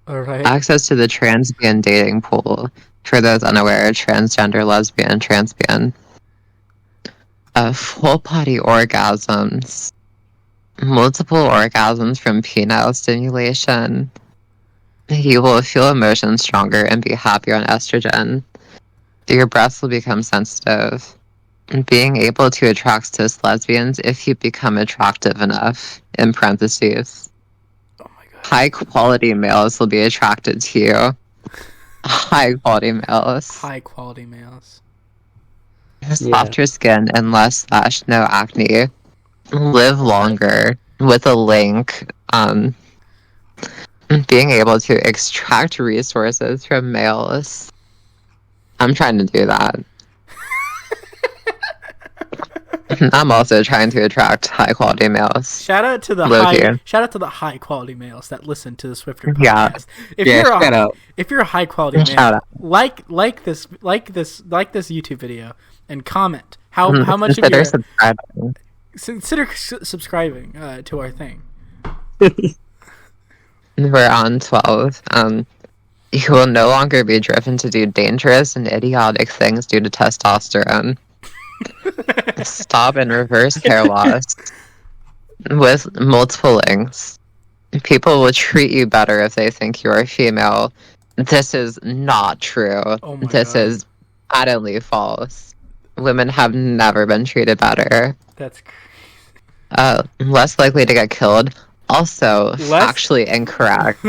Alright. Access to the transbian dating pool. For those unaware, transgender, lesbian, transbian. Full body orgasms. Multiple orgasms from penile stimulation. You will feel emotions stronger and be happier on estrogen. Your breasts will become sensitive. being able to attract cis lesbians if you become attractive enough, in parentheses. Oh my god. High quality males will be attracted to you. High quality males. High quality males. Softer skin and less/no acne. Live longer, with a link. Being able to extract resources from males. I'm trying to do that. I'm also trying to attract high quality males. Shout out to the high quality males that listen to the Swifter podcast. Yeah. If you're a high quality male, like this YouTube video and comment how much of your consider subscribing to our thing. We're on 12. You will no longer be driven to do dangerous and idiotic things due to testosterone. Stop and reverse hair loss with multiple links. People will treat you better if they think you are female. This is not true. This is patently false. Women have never been treated better. That's crazy. Less likely to get killed. Also, factually incorrect.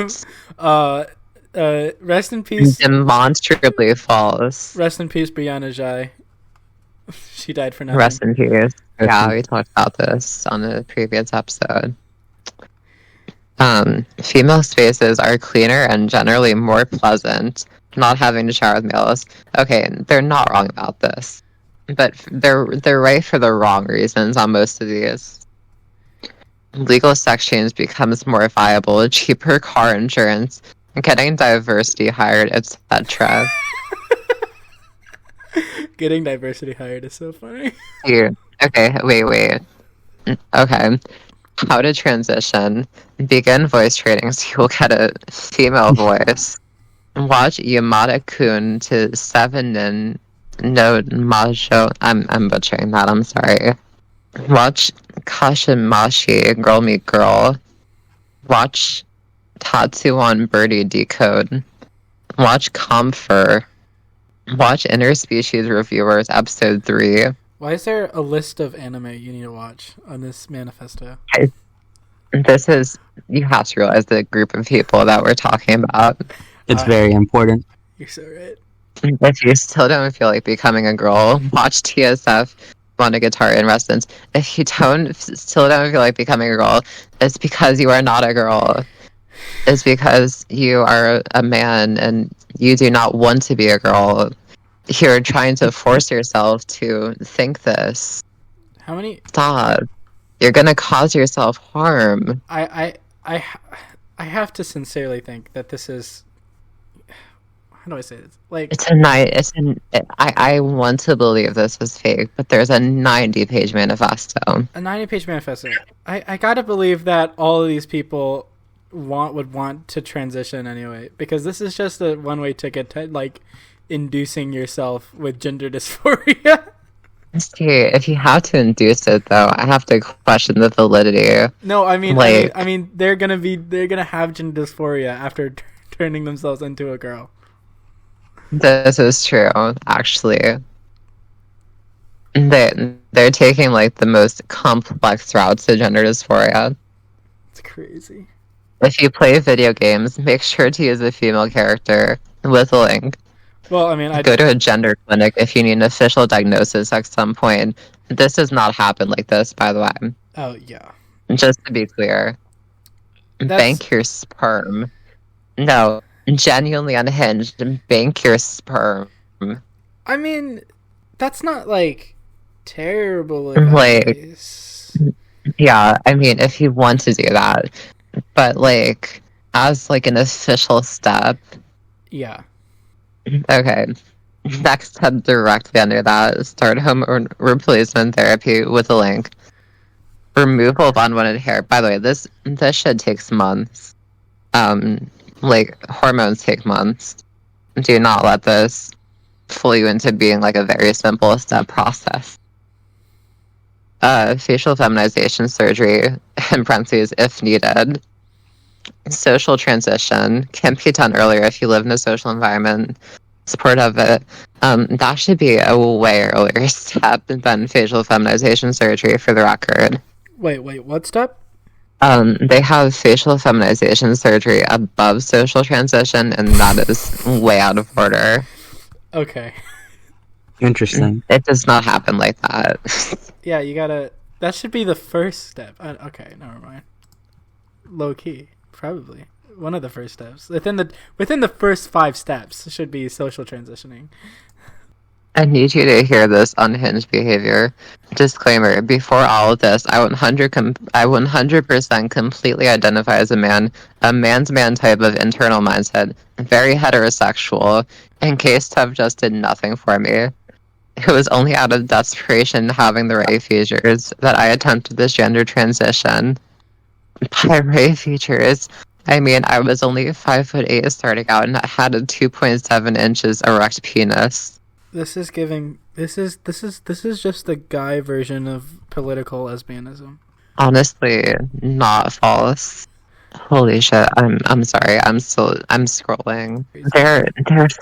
Rest in peace. Demonstrably false. Rest in peace, Brianna Jai. She died for nothing. Rest in peace. Yeah, we talked about this on a previous episode. Female spaces are cleaner and generally more pleasant, not having to shower with males. Okay, they're not wrong about this. But they're right for the wrong reasons on most of these. Legal sex change becomes more viable, cheaper car insurance, getting diversity hired, etc. Getting diversity hired is so funny. Here. Okay, wait. Okay. How to transition. Begin voice training so you'll get a female voice. Watch Yamada-kun to 7 and no Majo. I'm butchering that, I'm sorry. Watch Kashimashi, Girl Meet Girl. Watch Tatsuan Birdie Decode. Watch Comfort. Watch Interspecies Reviewers Episode 3. Why is there a list of anime you need to watch on this manifesto? You have to realize the group of people that we're talking about. It's very important. You're so right. If you still don't feel like becoming a girl, watch TSF, Monogatari and Residence. If you still don't feel like becoming a girl, it's because you are not a girl. It's because you are a man and you do not want to be a girl. You're trying to force yourself to think this. How many? Stop. You're gonna cause yourself harm. I have to sincerely think that this is. How do I say this? Like I want to believe this is fake, but there's a 90-page manifesto. A 90-page manifesto. I gotta believe that all of these people would want to transition anyway, because this is just a one-way ticket to like inducing yourself with gender dysphoria. See, if you have to induce it though, I have to question the validity. No, I mean they're gonna have gender dysphoria after turning themselves into a girl. This is true, actually. They're taking like the most complex routes to gender dysphoria. It's crazy. If you play video games, make sure to use a female character with a link. Well, I mean, go to a gender clinic if you need an official diagnosis at some point. This does not happen like this, by the way. Oh, yeah. Just to be clear. Bank your sperm. No, genuinely unhinged. Bank your sperm. I mean, that's not, like, terrible advice. Yeah, I mean, if you want to do that. But, like, as, like, an official step. Yeah. Okay. Next step directly under that. Start hormone replacement therapy with a link. Removal of unwanted hair. By the way, this shit takes months. Like, hormones take months. Do not let this fool you into being, like, a very simple step process. Facial feminization surgery, in parentheses, if needed. Social transition can be done earlier if you live in a social environment. support of it, that should be a way earlier step than facial feminization surgery, for the record. Wait, what step? They have facial feminization surgery above social transition, and that is way out of order. Okay. Interesting. It does not happen like that. Yeah, you gotta... That should be the first step. Okay, never mind. Low key, probably. One of the first steps. Within the first 5 steps should be social transitioning. I need you to hear this unhinged behavior. Disclaimer, before all of this, I 100% completely identify as a man, a man's man type of internal mindset, very heterosexual, in case Tev just did nothing for me. It was only out of desperation having the right features that I attempted this gender transition. By right features, I mean I was only 5'8" starting out and I had a 2.7 inches erect penis. This is just the guy version of political lesbianism. Honestly, not false. Holy shit! I'm sorry. I'm scrolling. They're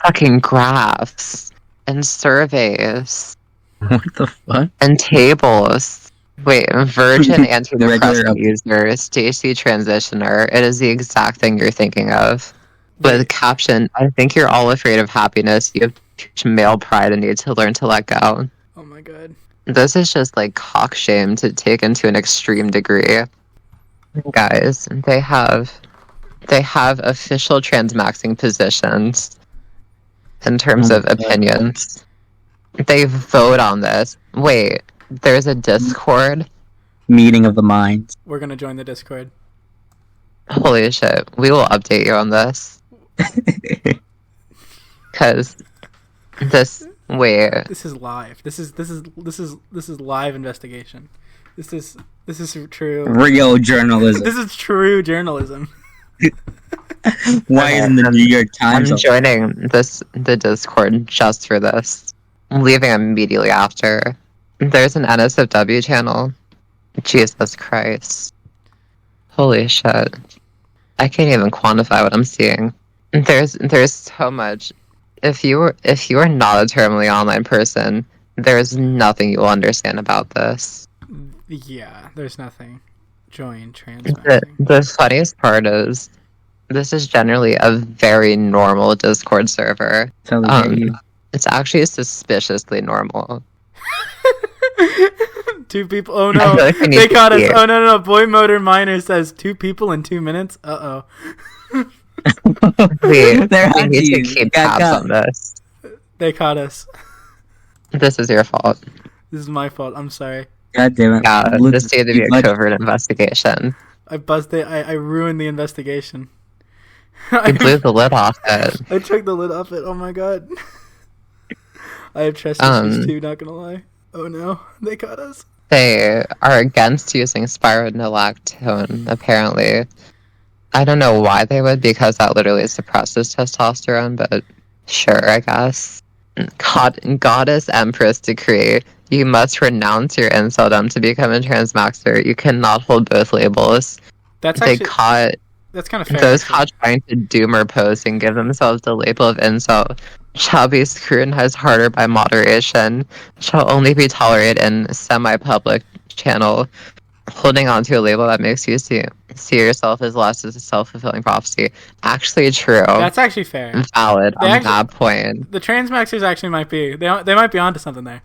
fucking graphs and surveys What the fuck? and tables. Wait, virgin antidepressant user, Stacy transitioner. It is the exact thing you're thinking of. With caption, I think you're all afraid of happiness. You have too much male pride and need to learn to let go. Oh my god. This is just like cock shame to take into an extreme degree. Guys, they have official transmaxing positions in terms of opinions. They vote on this. Wait, there's a Discord? Meeting of the minds. We're gonna join the Discord. Holy shit, we will update you on this. Because this is live. This is live investigation. This is true. Real journalism. This is true journalism. Why isn't the New York Times? I'm joining the Discord just for this. I'm leaving immediately after. There's an NSFW channel. Jesus Christ. Holy shit. I can't even quantify what I'm seeing. There's so much. If you are not a terminally online person, there's nothing you will understand about this. Yeah, there's nothing. Join Transmaxxing. The funniest part is, this is generally a very normal Discord server. It's actually suspiciously normal. 2 people. Oh no, they caught us. Oh no, Boy Motor Miner says 2 people in 2 minutes. Uh oh. We need to keep tabs on this. They caught us. This is your fault. This is my fault. I'm sorry. God damn it. Yeah, this needs to be a covert investigation. I buzzed it. I ruined the investigation. You blew the lid off it. I took the lid off it. Oh my god. I have trust issues too, not gonna lie. Oh no, they caught us. They are against using spironolactone, apparently. I don't know why they would, because that literally suppresses testosterone, but sure, I guess. Goddess Empress decree. You must renounce your inceldom to become a transmaxer. You cannot hold both labels. That's kind of fair. Those caught trying to doomer pose and give themselves the label of incel shall be scrutinized harder by moderation, shall only be tolerated in semi-public channel. Holding on to a label that makes you see yourself as less as a self-fulfilling prophecy. Actually true. That's actually fair. Valid on that point. The transmaxers actually might be. They might be onto something there.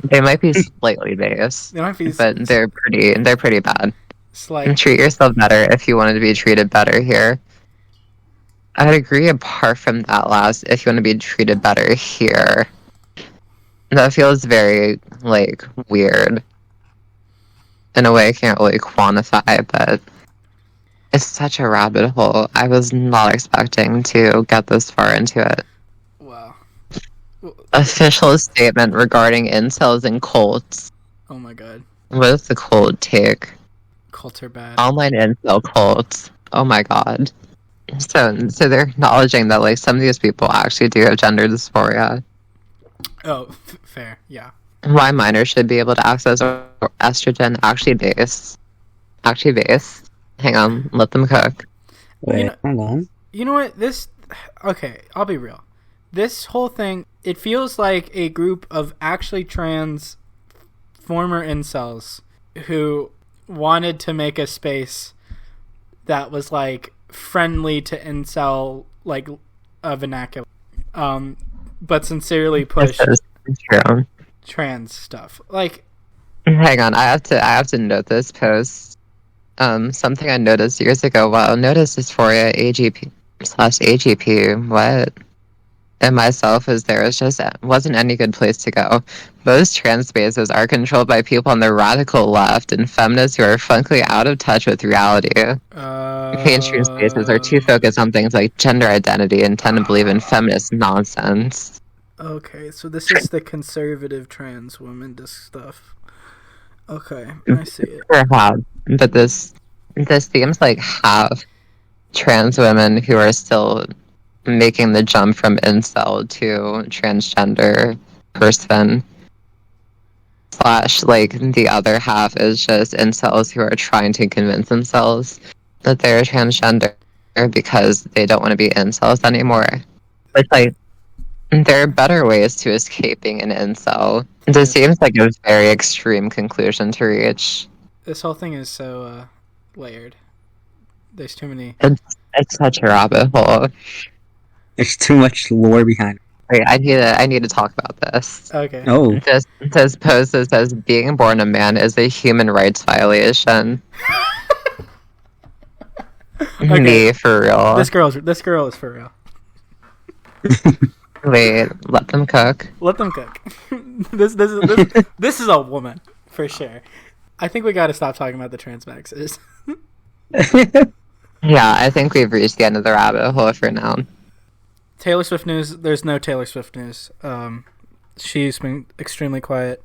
They might be slightly biased. They might be, but they're pretty bad. Slight. And treat yourself better if you wanted to be treated better here. I'd agree apart from that last, if you want to be treated better here. That feels very, weird. In a way I can't really quantify, but it's such a rabbit hole. I was not expecting to get this far into it. Wow. Official statement regarding incels and cults. Oh my god. What is the cult take? Cults are bad. Online incel cults. Oh my god. So they're acknowledging that some of these people actually do have gender dysphoria. Oh, fair, yeah. Why minors should be able to access estrogen actually base. Hang on, let them cook. Wait, hold on. You know what? Okay, I'll be real. this whole thing, it feels like a group of actually trans former incels who wanted to make a space that was like friendly to incel like a vernacular, but sincerely push trans stuff. Like, hang on, I have to note this post. Something I noticed years ago. Wow, notice dysphoria AGP/AGP. What? And myself as there just wasn't any good place to go. Most trans spaces are controlled by people on the radical left and feminists who are frankly out of touch with reality. Mainstream spaces are too focused on things like gender identity and tend to believe in feminist nonsense. Okay, so this is the conservative trans woman stuff. Okay, I see it. Perhaps, but this seems like half trans women who are still making the jump from incel to transgender person / like the other half is just incels who are trying to convince themselves that they're transgender because they don't want to be incels anymore. It's like there are better ways to escape being an incel. This seems like a very extreme conclusion to reach. This whole thing is so layered. There's too many. It's such a rabbit hole. There's too much lore behind it. Wait, I need to talk about this. Okay. Oh. This post that says being born a man is a human rights violation. Okay. Me, for real. This girl is for real. Wait, let them cook. Let them cook. This is a woman for sure. I think we got to stop talking about the Transmaxxers. Yeah, I think we've reached the end of the rabbit hole for now. Taylor Swift news. There's no Taylor Swift news. She's been extremely quiet.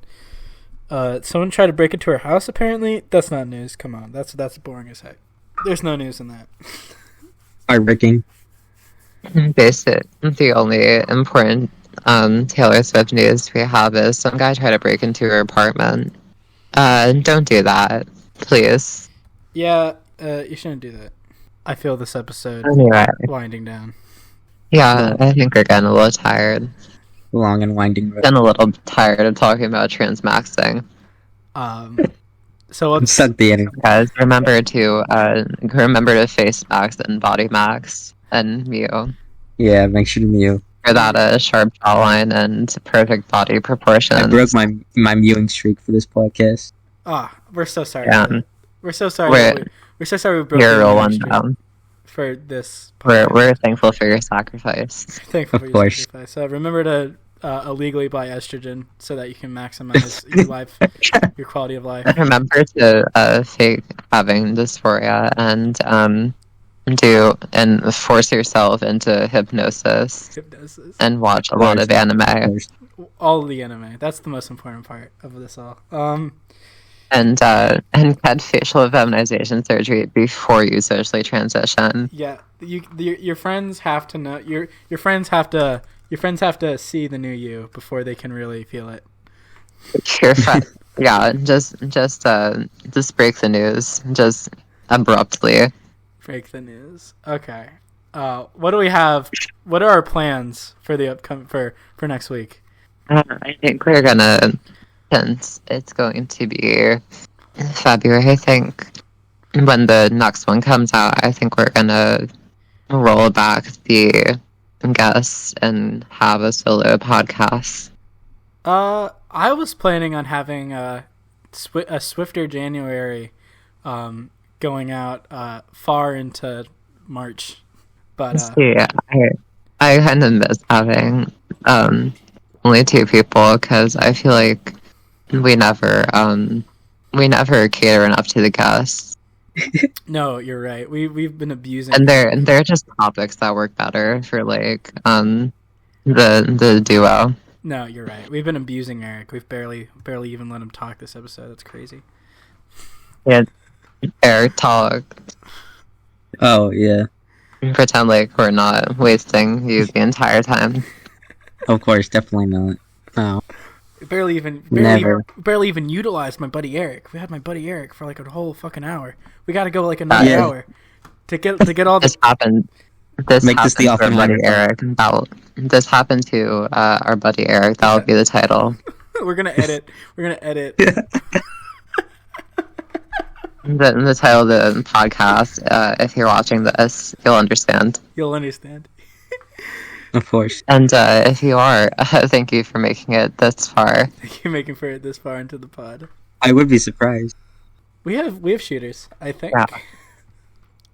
Someone tried to break into her house. Apparently, that's not news. Come on, that's boring as heck. There's no news in that. Heartbreaking. Basic. The only important Taylor Swift news we have is some guy tried to break into her apartment. Don't do that, please. Yeah, you shouldn't do that. I feel this episode Anyway. winding down. Yeah, I think we're getting a little tired. Long and winding road. Getting a little tired of talking about Transmaxxing. So let's suck the internet. Guys, remember to face max and body max and Mew. Yeah, make sure to mute. For that sharp jawline and perfect body proportions. I broke my mewing streak for this podcast. We're so sorry. Yeah. We're so sorry. We're so sorry we broke You're a real one streak down. For this. We're thankful for your sacrifice. Thankful for your sacrifice. Remember to illegally buy estrogen so that you can maximize your life, your quality of life. Remember to fake having dysphoria and force yourself into hypnosis. And watch a lot of anime. All of the anime. That's the most important part of this all. And get facial feminization surgery before you socially transition. Yeah, your friends have to know. Your friends have to see the new you before they can really feel it. Your friend, yeah, just break the news, just abruptly. Break the news. Okay. What do we have? What are our plans for the upcoming for next week? I think we're gonna. Since it's going to be February, I think, when the next one comes out, I think we're gonna roll back the guests and have a solo podcast. I was planning on having a swifter January, going out far into March, but yeah, I kind of miss having only two people because I feel like we never cater enough to the guests. No, you're right. We've been abusing, and they're just topics that work better for like the duo. No, you're right. We've been abusing Eric. We've barely even let him talk this episode. That's crazy. Yeah, Eric talk. Oh yeah. Pretend like we're not wasting you the entire time. Of course, definitely not. No. Barely even utilized my buddy Eric. We had my buddy Eric for like a whole fucking hour. We got to go like another hour to get all this happened. This Make this happened the to our buddy Oppenheimer Eric. This happened to our buddy Eric. That would be the title. We're gonna edit. The title of the podcast. If you're watching this, you'll understand. You'll understand. Of course. And if you are, thank you for making it this far. Thank you for making it this far into the pod. I would be surprised. We have shooters, I think. Yeah.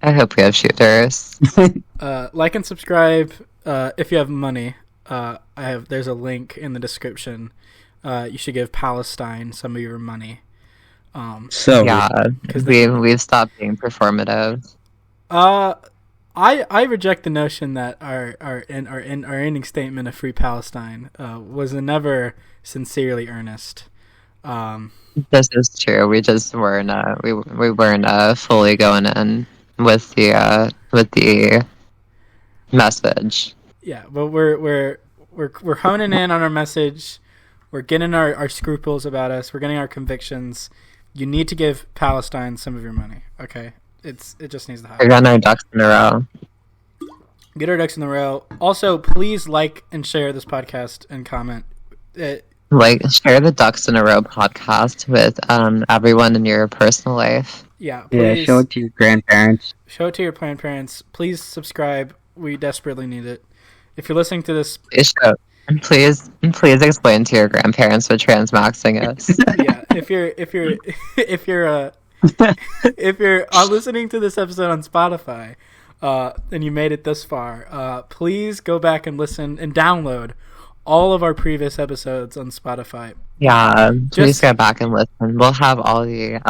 I hope we have shooters. Like and subscribe if you have money. There's a link in the description. You should give Palestine some of your money. We've stopped being performative. I reject the notion that our ending statement of Free Palestine was never sincerely earnest. This is true. We just weren't we weren't fully going in with the message. Yeah, but we're honing in on our message. We're getting our scruples about us. We're getting our convictions. You need to give Palestine some of your money. Okay, it just needs to happen. We're getting our ducks in a row. Get our ducks in a row. Also, please like and share this podcast and comment. Share the Ducks in a Row podcast with everyone in your personal life. Yeah, please. Yeah, show it to your grandparents. Show it to your grandparents. Please subscribe. We desperately need it. If you're listening to this, Please explain to your grandparents what transmaxing is. Yeah, if you're listening to this episode on Spotify, and you made it this far, please go back and listen and download all of our previous episodes on Spotify. Yeah, please go back and listen. We'll have all the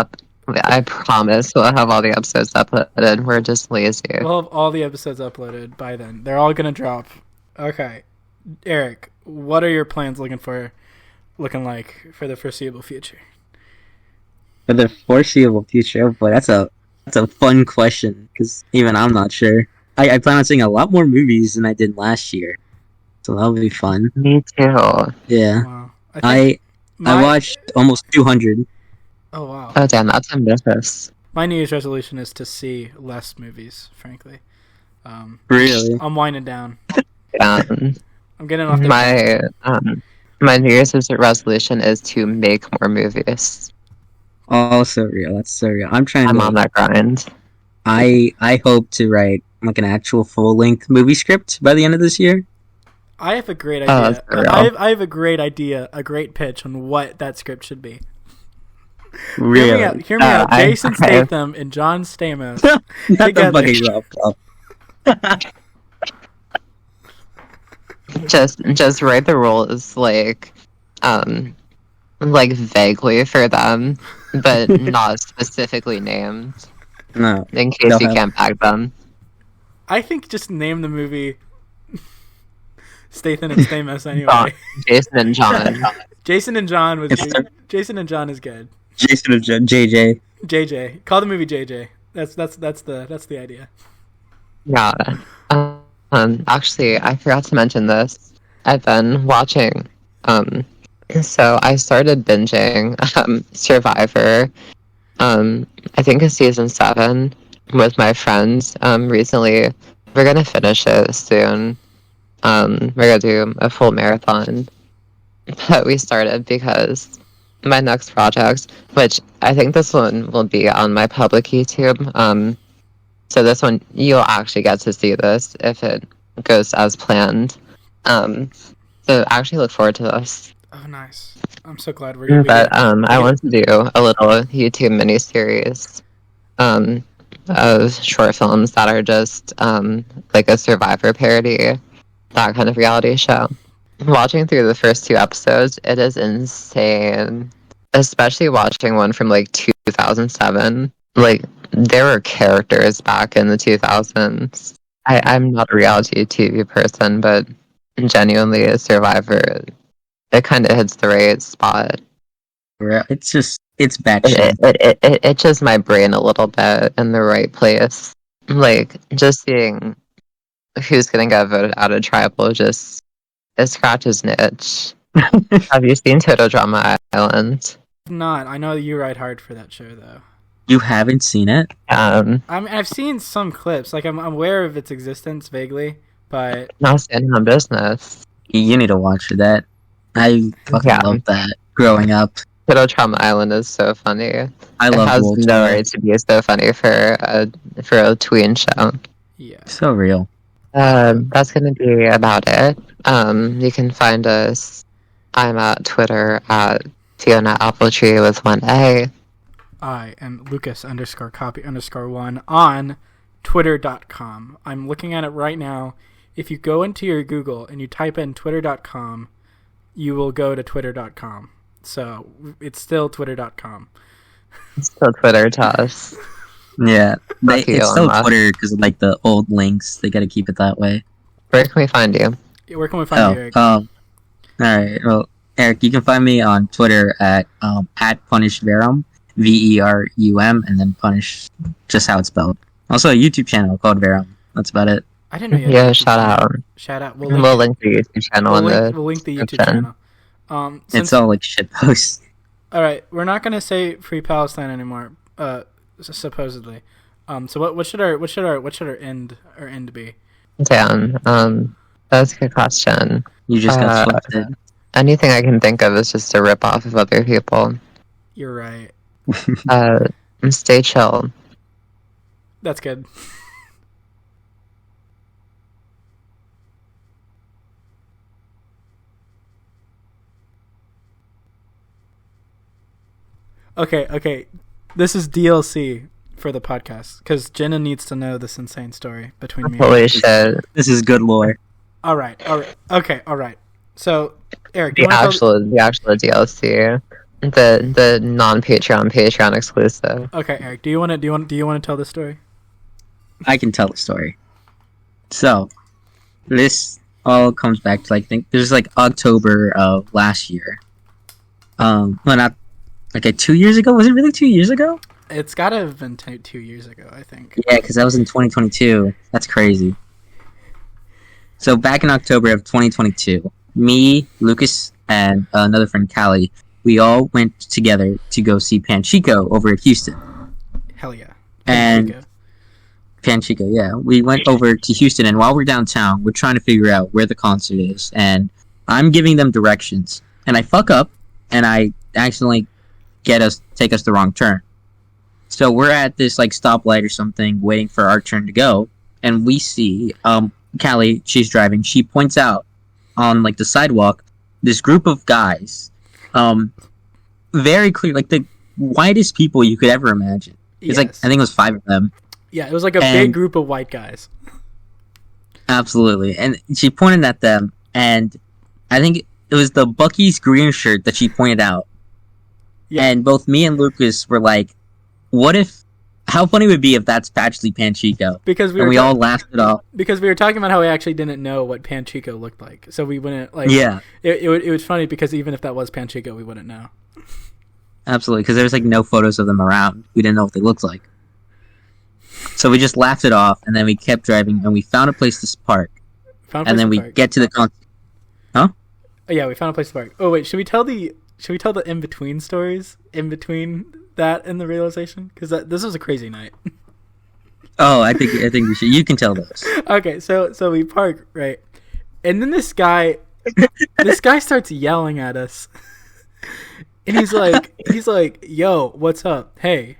I promise we'll have all the episodes uploaded. We're just lazy. We'll have all the episodes uploaded by then. They're all gonna drop. Okay, Eric, what are your plans looking like for the foreseeable future? For the foreseeable future, oh boy, that's a fun question because even I'm not sure. I plan on seeing a lot more movies than I did last year, so that'll be fun. Me too. Yeah, Wow. I watched almost 200. Oh wow. Oh damn, that's ambitious. My New Year's resolution is to see less movies. Frankly, Really? I'm winding down. Um, I'm getting off. My New Year's resolution is to make more movies. Oh, so real. That's so real. I'm on that grind. I hope to write like an actual full-length movie script by the end of this year. I have a great Oh, idea. that's real. I have a great idea, a great pitch on what that script should be. Really? Hear me out. Jason Statham and John Stamos Not the together. fucking love club. Just write the roles like vaguely for them, but not specifically named. No. In case you can't bag them. I think just name the movie Statham and Stamos anyway. Jason and John. Jason and John was good. Jason and John is good. Jason and JJ. JJ. Call the movie JJ. That's the idea. Yeah. Actually, I forgot to mention this. I've been watching. So I started binging Survivor. I think it's season 7 with my friends. Recently, we're gonna finish it soon. We're gonna do a full marathon. But we started because my next project, which I think this one will be on my public YouTube. So this one, you'll actually get to see this if it goes as planned. So actually look forward to this. Oh, nice. I'm so glad we're gonna be But I want to do a little YouTube mini-series of short films that are just like a Survivor parody, that kind of reality show. Watching through the first 2 episodes, it is insane. Especially watching one from like 2007. Like, there were characters back in the 2000s. I'm not a reality TV person, but genuinely a Survivor, it kind of hits the right spot. It's batshit. It itches my brain a little bit in the right place. Like, just seeing who's gonna get voted out of Tribal it scratches an itch. Have you seen Total Drama Island? not. I know you ride hard for that show though. You haven't seen it? I've seen some clips. Like I'm aware of its existence vaguely, but not standing on business. You need to watch that. I fucking love that growing up. Little Trauma Island is so funny. I love it has Wolf no Toy. right to be so funny for a tween show. Yeah. So real. That's gonna be about it. You can find us. I'm at Twitter at Fiona Appletree with 1A. I am Lucas_copy_1 on Twitter.com. I'm looking at it right now. If you go into your Google and you type in Twitter.com, you will go to Twitter.com. So it's still Twitter.com. It's still Twitter to us. Yeah, it's still Musk. Twitter because of like the old links. They got to keep it that way. Where can we find you? Where can we find you, Eric? All right. Well, Eric, you can find me on Twitter at @punishverum, VERUM, and then punish just how it's spelled. Also, a YouTube channel called Verum. That's about it. I didn't know you had Yeah, a YouTube shout channel. out. Shout out. We'll link the YouTube channel we'll in link, we'll link the YouTube description. channel. It's all like shit posts. All right, we're not gonna say free Palestine anymore. Supposedly. So what should our end be? Damn. That's a good question. You just got flipped. Anything I can think of is just a rip off of other people. You're right. Stay chill. That's good. Okay. This is DLC for the podcast because Jenna needs to know this insane story between me. Holy shit! This is good lore. All right. Okay. So, Eric, do The you want to actual DLC, the Patreon exclusive. Okay, Eric, do you want to tell the story? I can tell the story. So, this all comes back to, I think, this is like October of last year. Well, not, like 2 years ago? Was it really 2 years ago? It's got to have been 2 years ago, I think. Yeah, because that was in 2022. That's crazy. So, back in October of 2022, me, Lucas, and another friend, Callie, we all went together to go see Panchico over at Houston. Hell yeah. And Panchico, yeah. We went over to Houston, and while we're downtown, we're trying to figure out where the concert is. And I'm giving them directions. And I fuck up, and I accidentally take us the wrong turn. So we're at this like stoplight or something, waiting for our turn to go. And we see Callie, she's driving. She points out on like the sidewalk this group of guys, very clear, like the whitest people you could ever imagine. It's like, I think it was 5 of them. Yeah, it was like a big group of white guys. Absolutely. And she pointed at them, and I think it was the Bucky's green shirt that she pointed out. Yeah. And both me and Lucas were like, how funny would it be if that's actually Panchico? Because we all laughed it off. Because we were talking about how we actually didn't know what Panchico looked like. So we wouldn't, like... Yeah. It was funny because even if that was Panchico, we wouldn't know. Absolutely, because there was like no photos of them around. We didn't know what they looked like. So we just laughed it off, and then we kept driving, and we found a place to park. And then we get to the concert. Huh? Oh, yeah, we found a place to park. Oh wait, should we tell the in between stories in between that and the realization? Because this was a crazy night. Oh, I think we should. You can tell those. Okay, so we park right, and then this guy starts yelling at us. And he's like, yo, what's up? Hey,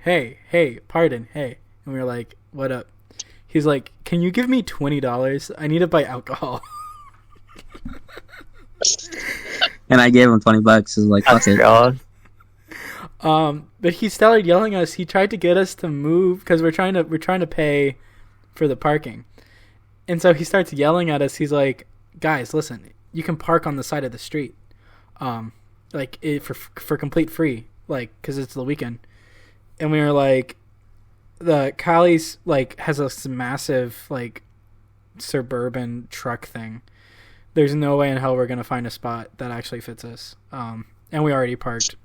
pardon, hey. And we were like, what up? He's like, can you give me $20? I need to buy alcohol. And I gave him $20. I was like, fuck it. But he started yelling at us. He tried to get us to move because we're trying to pay for the parking. And so he starts yelling at us. He's like, guys, listen, you can park on the side of the street. For complete free, like, because it's the weekend. And we were like, the Callie's like has a massive like suburban truck thing. There's no way in hell we're gonna find a spot that actually fits us. And we already parked,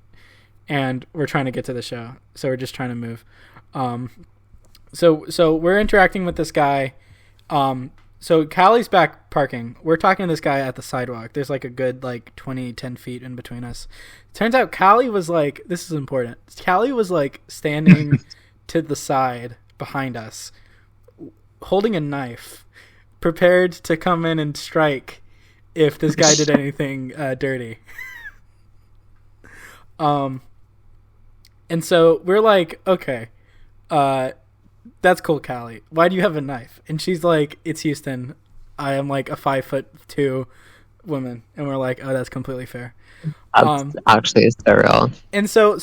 and we're trying to get to the show, so we're just trying to move. So we're interacting with this guy. So Callie's back parking. We're talking to this guy at the sidewalk. There's like a good 10 feet in between us. Turns out Callie was like, this is important. Callie was like standing to the side behind us, holding a knife, prepared to come in and strike if this guy did anything dirty. And so we're like, okay, that's cool, Callie. Why do you have a knife? And she's like, it's Houston. I am like a 5'2" woman. And we're like, oh, that's completely fair. That's actually so real. And so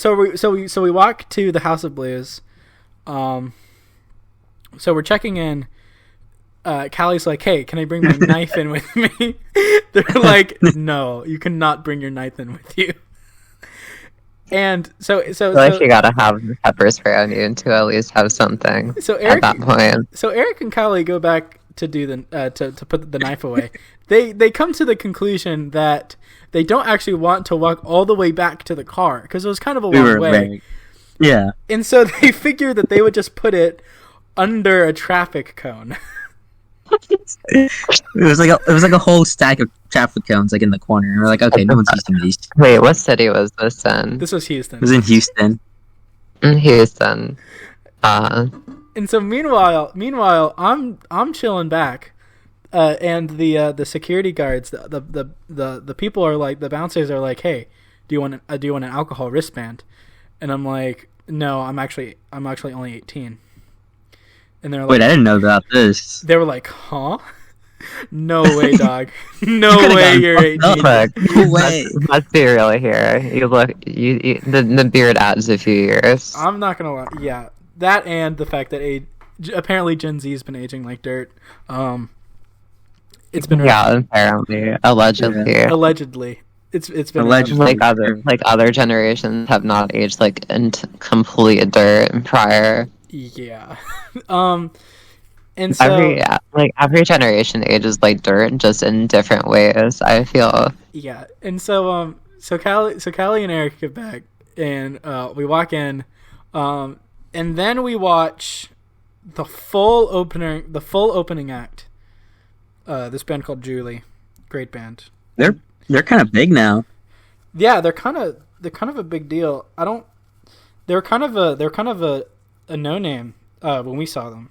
we walk to the House of Blues. So we're checking in. Callie's like, hey, can I bring my knife in with me? They're like, no, you cannot bring your knife in with you. And so you gotta have pepper spray on you to at least have something. So Eric, at that point. So Eric and Callie go back to do the to put the knife away. They come to the conclusion that they don't actually want to walk all the way back to the car because it was kind of a long way. Yeah. And so they figured that they would just put it under a traffic cone. It was like a whole stack of traffic cones like in the corner. And we're like, okay, no one's using these. Wait, what city was this in? This was Houston. It was in Houston. In Houston. And so meanwhile, I'm chilling back, and the security guards, the people are like, the bouncers are like, hey, do you want an alcohol wristband? And I'm like, no, I'm actually only 18. And they're like, wait, I didn't know about this. They were like, huh? No way, dog. No way you're 18. No way. Let's be real here. You look, the beard adds a few years. I'm not gonna lie. Yeah, that and the fact that apparently Gen Z has been aging like dirt. It's been apparently, allegedly. Yeah. Allegedly, it's been allegedly like other generations have not aged like in complete dirt prior. Yeah. And so every generation ages like dirt, just in different ways, I feel. Yeah. And so Callie and Eric get back, and we walk in, and then we watch the full opening act. This band called Julie, great band. They're kind of big now. Yeah, they're kind of a big deal. They're kind of a no name when we saw them.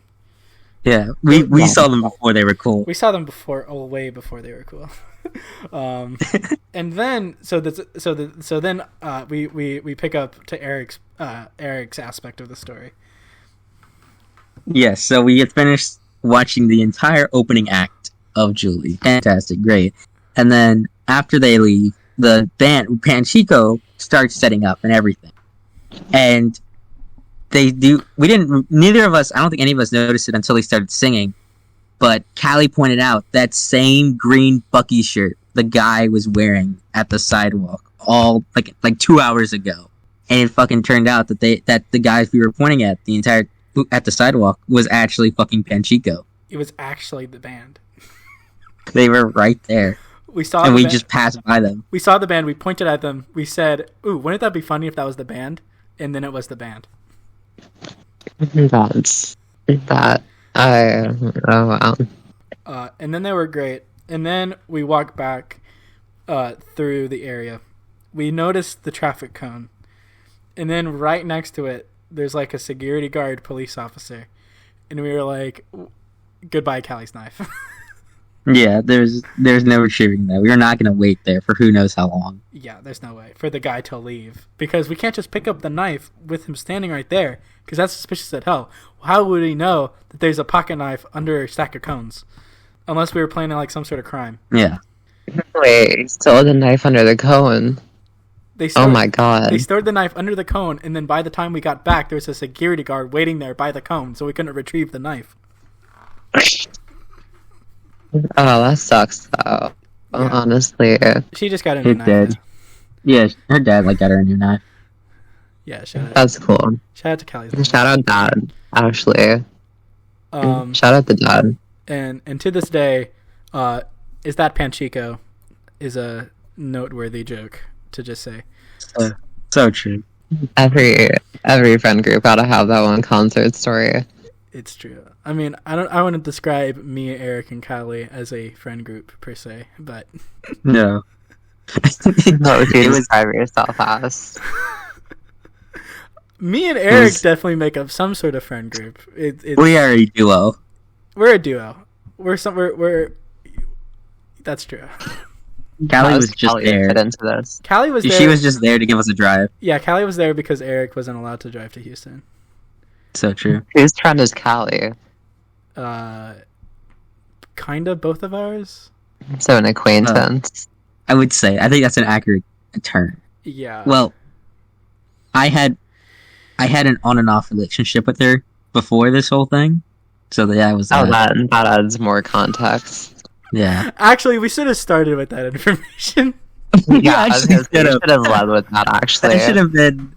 Yeah, we saw them before they were cool. We saw them way before they were cool. And then then we pick up to Eric's aspect of the story. Yes, so we had finished watching the entire opening act of Julie. Fantastic, great. And then after they leave, the band Panchico starts setting up and everything. And neither of us, I don't think any of us noticed it until they started singing, but Callie pointed out that same green Bucky shirt the guy was wearing at the sidewalk all like 2 hours ago. And it fucking turned out that the guys we were pointing at at the sidewalk was actually fucking Panchico. It was actually the band. They were right there. We saw and we just passed by them. We saw the band, we pointed at them, we said, ooh, wouldn't that be funny if that was the band? And then it was the band. Oh wow. And then they were great. And then we walked back through the area. We noticed the traffic cone. And then right next to it, there's like a security guard police officer. And we were like, goodbye, Callie's knife. Yeah, there's no retrieving that. We were not going to wait there for who knows how long. Yeah, there's no way for the guy to leave. Because we can't just pick up the knife with him standing right there. Because that's suspicious as hell. How would he know that there's a pocket knife under a stack of cones? Unless we were planning like some sort of crime. Yeah. Wait, he stole the knife under the cone. Oh my god. They stored the knife under the cone, and then by the time we got back, there was a security guard waiting there by the cone, so we couldn't retrieve the knife. Oh, that sucks, though. Yeah. Honestly. She just got a new knife. Yeah, her dad got her a new knife. Yeah, shout out. That's cool. Shout out to Callie's. Shout out Dad, actually. Shout out the dad. And to this day, is that Panchico is a noteworthy joke to just say. So true. Every friend group gotta have that one concert story. It's true. I mean, I want to describe me, Eric, and Kylie as a friend group per se, but no. What would you describe yourself as? Me and Eric definitely make up some sort of friend group. We are a duo. We're a duo. We're. That's true. Callie was just there. Fit into this? Callie was there. She was just there to give us a drive. Yeah, Callie was there because Eric wasn't allowed to drive to Houston. So true. Whose friend is Callie? Kind of both of ours. So an acquaintance. I would say. I think that's an accurate term. Yeah. Well, I had an on and off relationship with her before this whole thing. So that was that adds more context. Yeah. Actually, we should have started with that information. Yeah, I should have led with that. Actually, I should have been.